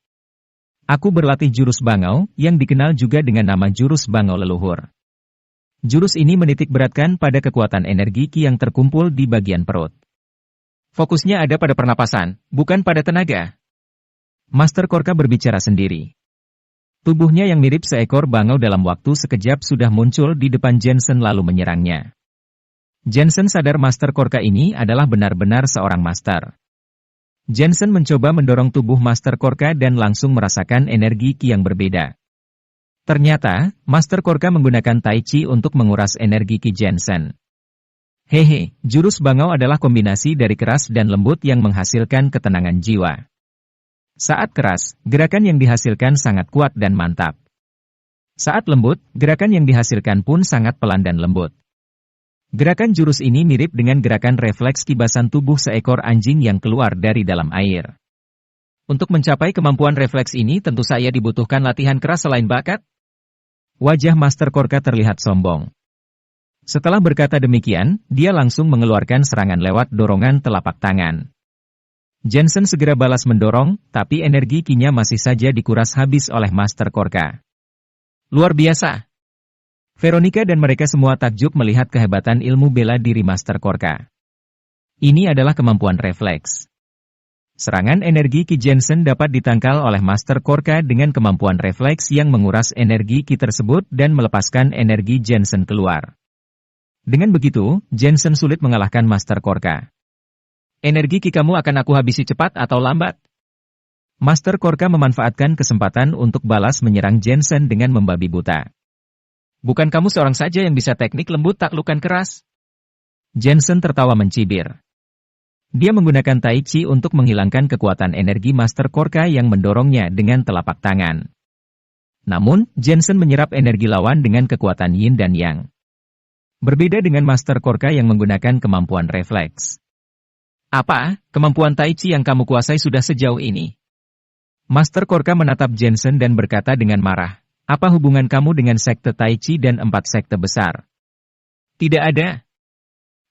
Aku berlatih jurus bangau, yang dikenal juga dengan nama jurus bangau leluhur. Jurus ini menitik beratkan pada kekuatan energi Ki yang terkumpul di bagian perut. Fokusnya ada pada pernapasan, bukan pada tenaga. Master Korka berbicara sendiri. Tubuhnya yang mirip seekor bangau dalam waktu sekejap sudah muncul di depan Jensen lalu menyerangnya. Jensen sadar Master Korka ini adalah benar-benar seorang master. Jensen mencoba mendorong tubuh Master Korka dan langsung merasakan energi Ki yang berbeda. Ternyata, Master Korka menggunakan Tai Chi untuk menguras energi Ki Jensen. Hehe, jurus bangau adalah kombinasi dari keras dan lembut yang menghasilkan ketenangan jiwa. Saat keras, gerakan yang dihasilkan sangat kuat dan mantap. Saat lembut, gerakan yang dihasilkan pun sangat pelan dan lembut. Gerakan jurus ini mirip dengan gerakan refleks kibasan tubuh seekor anjing yang keluar dari dalam air. Untuk mencapai kemampuan refleks ini tentu saja dibutuhkan latihan keras selain bakat. Wajah Master Korka terlihat sombong. Setelah berkata demikian, dia langsung mengeluarkan serangan lewat dorongan telapak tangan. Jensen segera balas mendorong, tapi energi Ki-nya masih saja dikuras habis oleh Master Korka. Luar biasa! Veronica dan mereka semua takjub melihat kehebatan ilmu bela diri Master Korka. Ini adalah kemampuan refleks. Serangan energi Ki Jensen dapat ditangkal oleh Master Korka dengan kemampuan refleks yang menguras energi Ki tersebut dan melepaskan energi Jensen keluar. Dengan begitu, Jensen sulit mengalahkan Master Korka. Energi Ki kamu akan aku habisi cepat atau lambat. Master Korka memanfaatkan kesempatan untuk balas menyerang Jensen dengan membabi buta. Bukan kamu seorang saja yang bisa teknik lembut taklukan keras? Jensen tertawa mencibir. Dia menggunakan Tai Chi untuk menghilangkan kekuatan energi Master Korka yang mendorongnya dengan telapak tangan. Namun, Jensen menyerap energi lawan dengan kekuatan Yin dan Yang. Berbeda dengan Master Korka yang menggunakan kemampuan refleks. Apa, kemampuan Tai Chi yang kamu kuasai sudah sejauh ini? Master Korka menatap Jensen dan berkata dengan marah. Apa hubungan kamu dengan sekte Tai Chi dan 4 sekte besar? Tidak ada.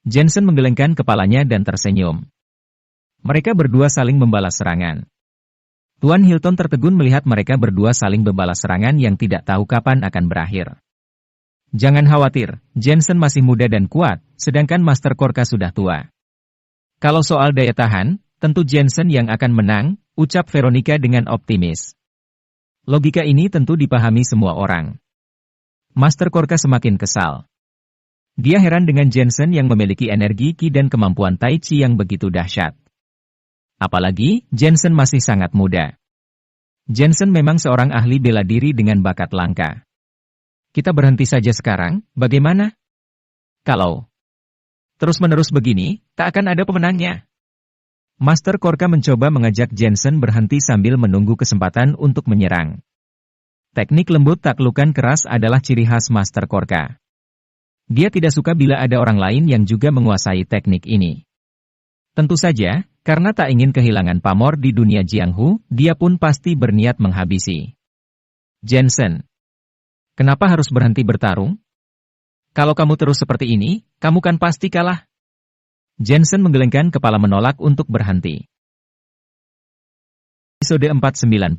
Jensen menggelengkan kepalanya dan tersenyum. Mereka berdua saling membalas serangan. Tuan Hilton tertegun melihat mereka berdua saling membalas serangan yang tidak tahu kapan akan berakhir. Jangan khawatir, Jensen masih muda dan kuat, sedangkan Master Korka sudah tua. Kalau soal daya tahan, tentu Jensen yang akan menang, ucap Veronica dengan optimis. Logika ini tentu dipahami semua orang. Master Korka semakin kesal. Dia heran dengan Jensen yang memiliki energi Ki dan kemampuan Tai Chi yang begitu dahsyat. Apalagi, Jensen masih sangat muda. Jensen memang seorang ahli bela diri dengan bakat langka. Kita berhenti saja sekarang, bagaimana? Kalau terus-menerus begini, tak akan ada pemenangnya. Master Korka mencoba mengajak Jensen berhenti sambil menunggu kesempatan untuk menyerang. Teknik lembut taklukan keras adalah ciri khas Master Korka. Dia tidak suka bila ada orang lain yang juga menguasai teknik ini. Tentu saja, karena tak ingin kehilangan pamor di dunia Jianghu, dia pun pasti berniat menghabisi Jensen. Kenapa harus berhenti bertarung? Kalau kamu terus seperti ini, kamu kan pasti kalah. Jensen menggelengkan kepala menolak untuk berhenti. Episode 490.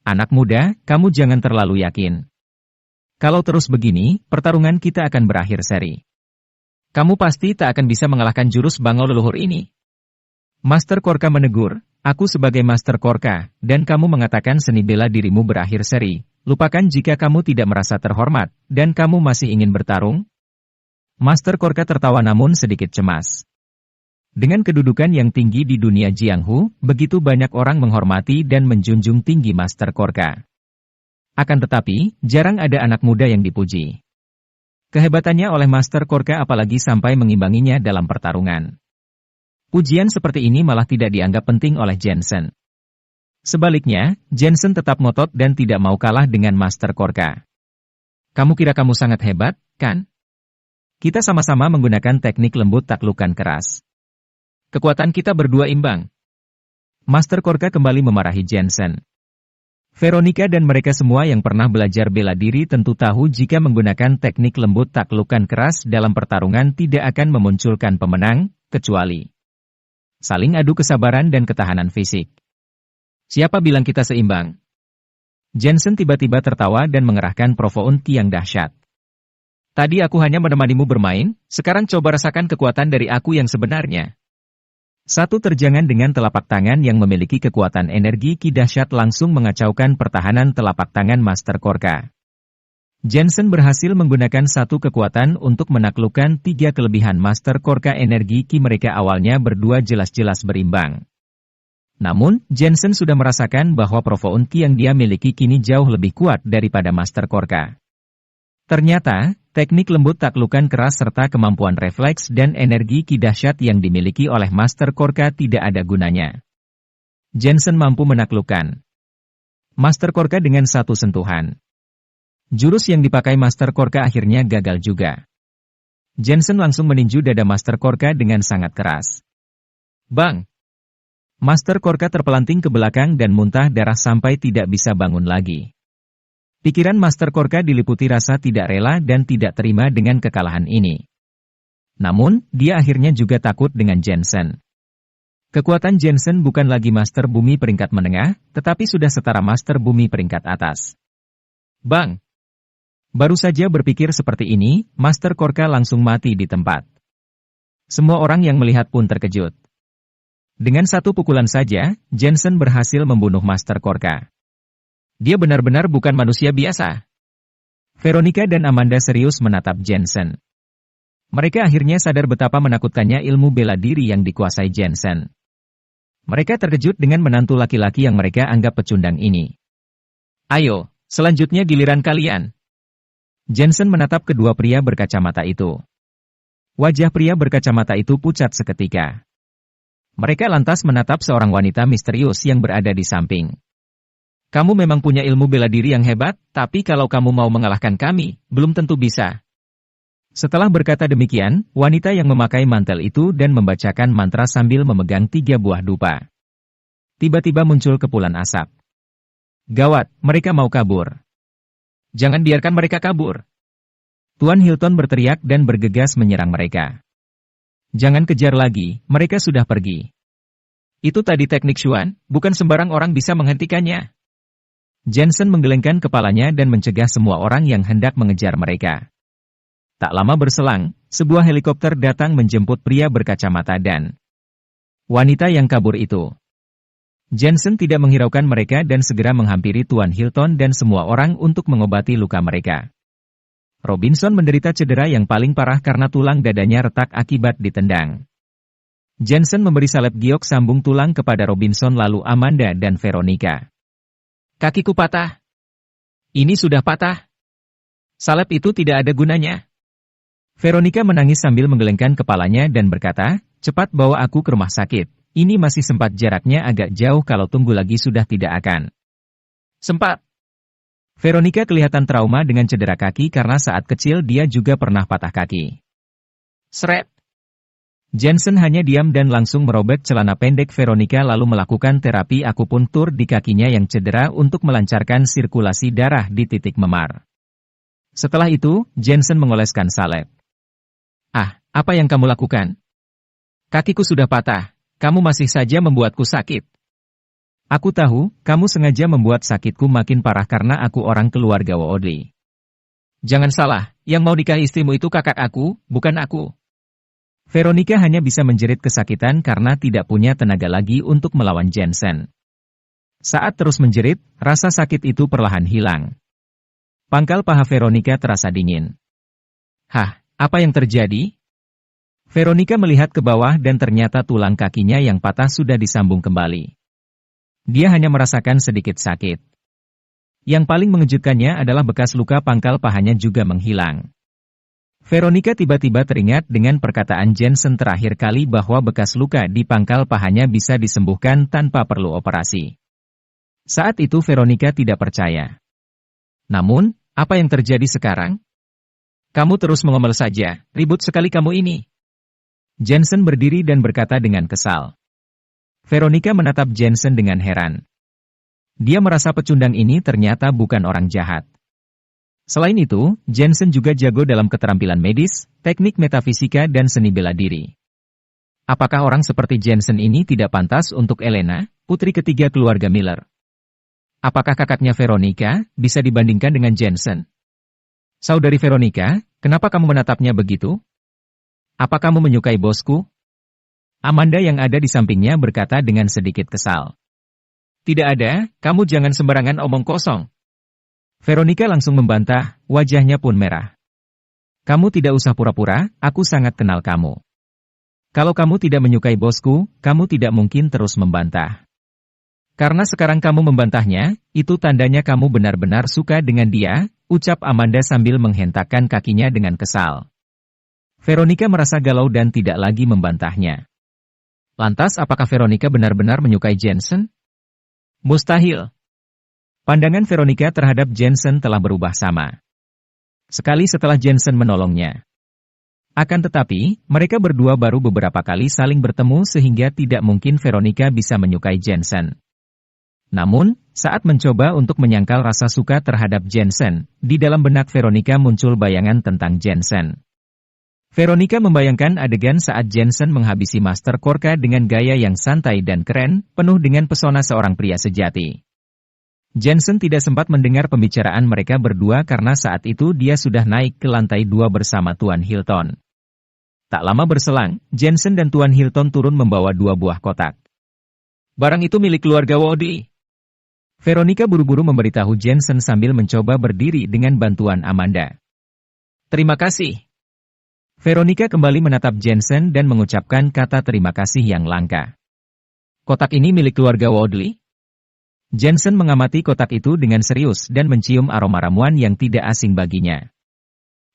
Anak muda, kamu jangan terlalu yakin. Kalau terus begini, pertarungan kita akan berakhir seri. Kamu pasti tak akan bisa mengalahkan jurus bangau leluhur ini. Master Korka menegur, aku sebagai Master Korka, dan kamu mengatakan seni bela dirimu berakhir seri. Lupakan jika kamu tidak merasa terhormat, dan kamu masih ingin bertarung? Master Korka tertawa namun sedikit cemas. Dengan kedudukan yang tinggi di dunia Jianghu, begitu banyak orang menghormati dan menjunjung tinggi Master Korka. Akan tetapi, jarang ada anak muda yang dipuji. Kehebatannya oleh Master Korka apalagi sampai mengimbanginya dalam pertarungan. Pujian seperti ini malah tidak dianggap penting oleh Jensen. Sebaliknya, Jensen tetap ngotot dan tidak mau kalah dengan Master Korka. Kamu kira kamu sangat hebat, kan? Kita sama-sama menggunakan teknik lembut taklukan keras. Kekuatan kita berdua imbang. Master Korka kembali memarahi Jensen. Veronica dan mereka semua yang pernah belajar bela diri tentu tahu jika menggunakan teknik lembut taklukan keras dalam pertarungan tidak akan memunculkan pemenang, kecuali saling adu kesabaran dan ketahanan fisik. Siapa bilang kita seimbang? Jensen tiba-tiba tertawa dan mengerahkan Profound Ki yang dahsyat. Tadi aku hanya menemanimu bermain, sekarang coba rasakan kekuatan dari aku yang sebenarnya. Satu terjangan dengan telapak tangan yang memiliki kekuatan energi Ki dahsyat langsung mengacaukan pertahanan telapak tangan Master Korka. Jensen berhasil menggunakan satu kekuatan untuk menaklukkan tiga kelebihan Master Korka energi Ki mereka awalnya berdua jelas-jelas berimbang. Namun, Jensen sudah merasakan bahwa Profound Ki yang dia miliki kini jauh lebih kuat daripada Master Korka. Ternyata, teknik lembut taklukan keras serta kemampuan refleks dan energi Ki dahsyat yang dimiliki oleh Master Korka tidak ada gunanya. Jensen mampu menaklukkan Master Korka dengan satu sentuhan. Jurus yang dipakai Master Korka akhirnya gagal juga. Jensen langsung meninju dada Master Korka dengan sangat keras. Bang! Master Korka terpelanting ke belakang dan muntah darah sampai tidak bisa bangun lagi. Pikiran Master Korka diliputi rasa tidak rela dan tidak terima dengan kekalahan ini. Namun, dia akhirnya juga takut dengan Jensen. Kekuatan Jensen bukan lagi Master Bumi peringkat menengah, tetapi sudah setara Master Bumi peringkat atas. Bang! Baru saja berpikir seperti ini, Master Korka langsung mati di tempat. Semua orang yang melihat pun terkejut. Dengan satu pukulan saja, Jensen berhasil membunuh Master Korka. Dia benar-benar bukan manusia biasa. Veronica dan Amanda serius menatap Jensen. Mereka akhirnya sadar betapa menakutkannya ilmu bela diri yang dikuasai Jensen. Mereka terkejut dengan menantu laki-laki yang mereka anggap pecundang ini. Ayo, selanjutnya giliran kalian. Jensen menatap kedua pria berkacamata itu. Wajah pria berkacamata itu pucat seketika. Mereka lantas menatap seorang wanita misterius yang berada di samping. Kamu memang punya ilmu bela diri yang hebat, tapi kalau kamu mau mengalahkan kami, belum tentu bisa. Setelah berkata demikian, wanita yang memakai mantel itu dan membacakan mantra sambil memegang 3 buah dupa. Tiba-tiba muncul kepulan asap. Gawat, mereka mau kabur. Jangan biarkan mereka kabur. Tuan Hilton berteriak dan bergegas menyerang mereka. Jangan kejar lagi, mereka sudah pergi. Itu tadi teknik Xuan, bukan sembarang orang bisa menghentikannya. Jensen menggelengkan kepalanya dan mencegah semua orang yang hendak mengejar mereka. Tak lama berselang, sebuah helikopter datang menjemput pria berkacamata dan wanita yang kabur itu. Jensen tidak menghiraukan mereka dan segera menghampiri Tuan Hilton dan semua orang untuk mengobati luka mereka. Robinson menderita cedera yang paling parah karena tulang dadanya retak akibat ditendang. Jensen memberi salep giok sambung tulang kepada Robinson lalu Amanda dan Veronica. Kakiku patah. Ini sudah patah. Salep itu tidak ada gunanya. Veronica menangis sambil menggelengkan kepalanya dan berkata, cepat bawa aku ke rumah sakit. Ini masih sempat jaraknya agak jauh kalau tunggu lagi sudah tidak akan. Sempat. Veronica kelihatan trauma dengan cedera kaki karena saat kecil dia juga pernah patah kaki. Seret. Jensen hanya diam dan langsung merobek celana pendek Veronica lalu melakukan terapi akupuntur di kakinya yang cedera untuk melancarkan sirkulasi darah di titik memar. Setelah itu, Jensen mengoleskan salep. Ah, apa yang kamu lakukan? Kakiku sudah patah, kamu masih saja membuatku sakit. Aku tahu, kamu sengaja membuat sakitku makin parah karena aku orang keluarga Woodley. Jangan salah, yang mau nikahi istrimu itu kakak aku, bukan aku. Veronica hanya bisa menjerit kesakitan karena tidak punya tenaga lagi untuk melawan Jensen. Saat terus menjerit, rasa sakit itu perlahan hilang. Pangkal paha Veronica terasa dingin. Hah, apa yang terjadi? Veronica melihat ke bawah dan ternyata tulang kakinya yang patah sudah disambung kembali. Dia hanya merasakan sedikit sakit. Yang paling mengejutkannya adalah bekas luka pangkal pahanya juga menghilang. Veronica tiba-tiba teringat dengan perkataan Jensen terakhir kali bahwa bekas luka di pangkal pahanya bisa disembuhkan tanpa perlu operasi. Saat itu Veronica tidak percaya. Namun, apa yang terjadi sekarang? Kamu terus mengomel saja, ribut sekali kamu ini. Jensen berdiri dan berkata dengan kesal. Veronica menatap Jensen dengan heran. Dia merasa pecundang ini ternyata bukan orang jahat. Selain itu, Jensen juga jago dalam keterampilan medis, teknik metafisika dan seni bela diri. Apakah orang seperti Jensen ini tidak pantas untuk Elena, putri ketiga keluarga Miller? Apakah kakaknya Veronica bisa dibandingkan dengan Jensen? Saudari Veronica, kenapa kamu menatapnya begitu? Apa kamu menyukai bosku? Amanda yang ada di sampingnya berkata dengan sedikit kesal. Tidak ada, kamu jangan sembarangan omong kosong. Veronica langsung membantah, wajahnya pun merah. Kamu tidak usah pura-pura, aku sangat kenal kamu. Kalau kamu tidak menyukai bosku, kamu tidak mungkin terus membantah. Karena sekarang kamu membantahnya, itu tandanya kamu benar-benar suka dengan dia, ucap Amanda sambil menghentakkan kakinya dengan kesal. Veronica merasa galau dan tidak lagi membantahnya. Lantas apakah Veronica benar-benar menyukai Jensen? Mustahil. Pandangan Veronica terhadap Jensen telah berubah sama. Sekali setelah Jensen menolongnya. Akan tetapi, mereka berdua baru beberapa kali saling bertemu sehingga tidak mungkin Veronica bisa menyukai Jensen. Namun, saat mencoba untuk menyangkal rasa suka terhadap Jensen, di dalam benak Veronica muncul bayangan tentang Jensen. Veronica membayangkan adegan saat Jensen menghabisi Master Korka dengan gaya yang santai dan keren, penuh dengan pesona seorang pria sejati. Jensen tidak sempat mendengar pembicaraan mereka berdua karena saat itu dia sudah naik ke lantai 2 bersama Tuan Hilton. Tak lama berselang, Jensen dan Tuan Hilton turun membawa 2 buah kotak. Barang itu milik keluarga Woody. Veronica buru-buru memberitahu Jensen sambil mencoba berdiri dengan bantuan Amanda. Terima kasih. Veronica kembali menatap Jensen dan mengucapkan kata terima kasih yang langka. Kotak ini milik keluarga Woodley? Jensen mengamati kotak itu dengan serius dan mencium aroma ramuan yang tidak asing baginya.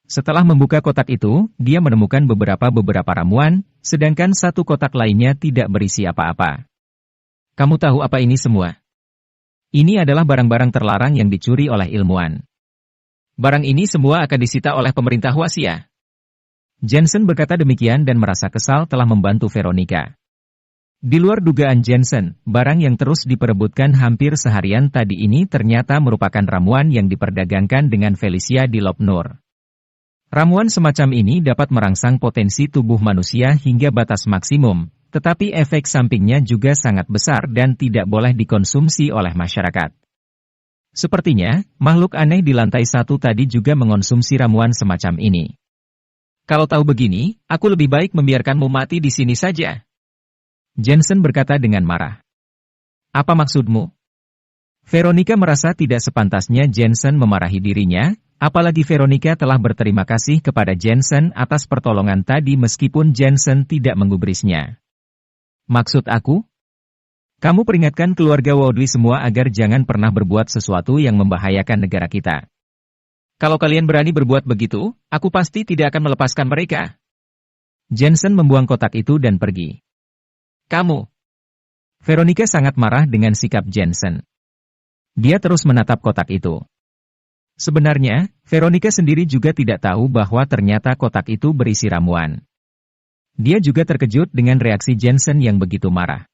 Setelah membuka kotak itu, dia menemukan beberapa ramuan, sedangkan satu kotak lainnya tidak berisi apa-apa. Kamu tahu apa ini semua? Ini adalah barang-barang terlarang yang dicuri oleh ilmuwan. Barang ini semua akan disita oleh pemerintah Wasia. Jensen berkata demikian dan merasa kesal telah membantu Veronica. Di luar dugaan Jensen, barang yang terus diperebutkan hampir seharian tadi ini ternyata merupakan ramuan yang diperdagangkan dengan Felicia di Lopnur. Ramuan semacam ini dapat merangsang potensi tubuh manusia hingga batas maksimum, tetapi efek sampingnya juga sangat besar dan tidak boleh dikonsumsi oleh masyarakat. Sepertinya, makhluk aneh di lantai 1 tadi juga mengonsumsi ramuan semacam ini. Kalau tahu begini, aku lebih baik membiarkanmu mati di sini saja. Jensen berkata dengan marah. Apa maksudmu? Veronica merasa tidak sepantasnya Jensen memarahi dirinya, apalagi Veronica telah berterima kasih kepada Jensen atas pertolongan tadi meskipun Jensen tidak menggubrisnya. Maksud aku? Kamu peringatkan keluarga Woodley semua agar jangan pernah berbuat sesuatu yang membahayakan negara kita. Kalau kalian berani berbuat begitu, aku pasti tidak akan melepaskan mereka. Jensen membuang kotak itu dan pergi. Kamu. Veronica sangat marah dengan sikap Jensen. Dia terus menatap kotak itu. Sebenarnya, Veronica sendiri juga tidak tahu bahwa ternyata kotak itu berisi ramuan. Dia juga terkejut dengan reaksi Jensen yang begitu marah.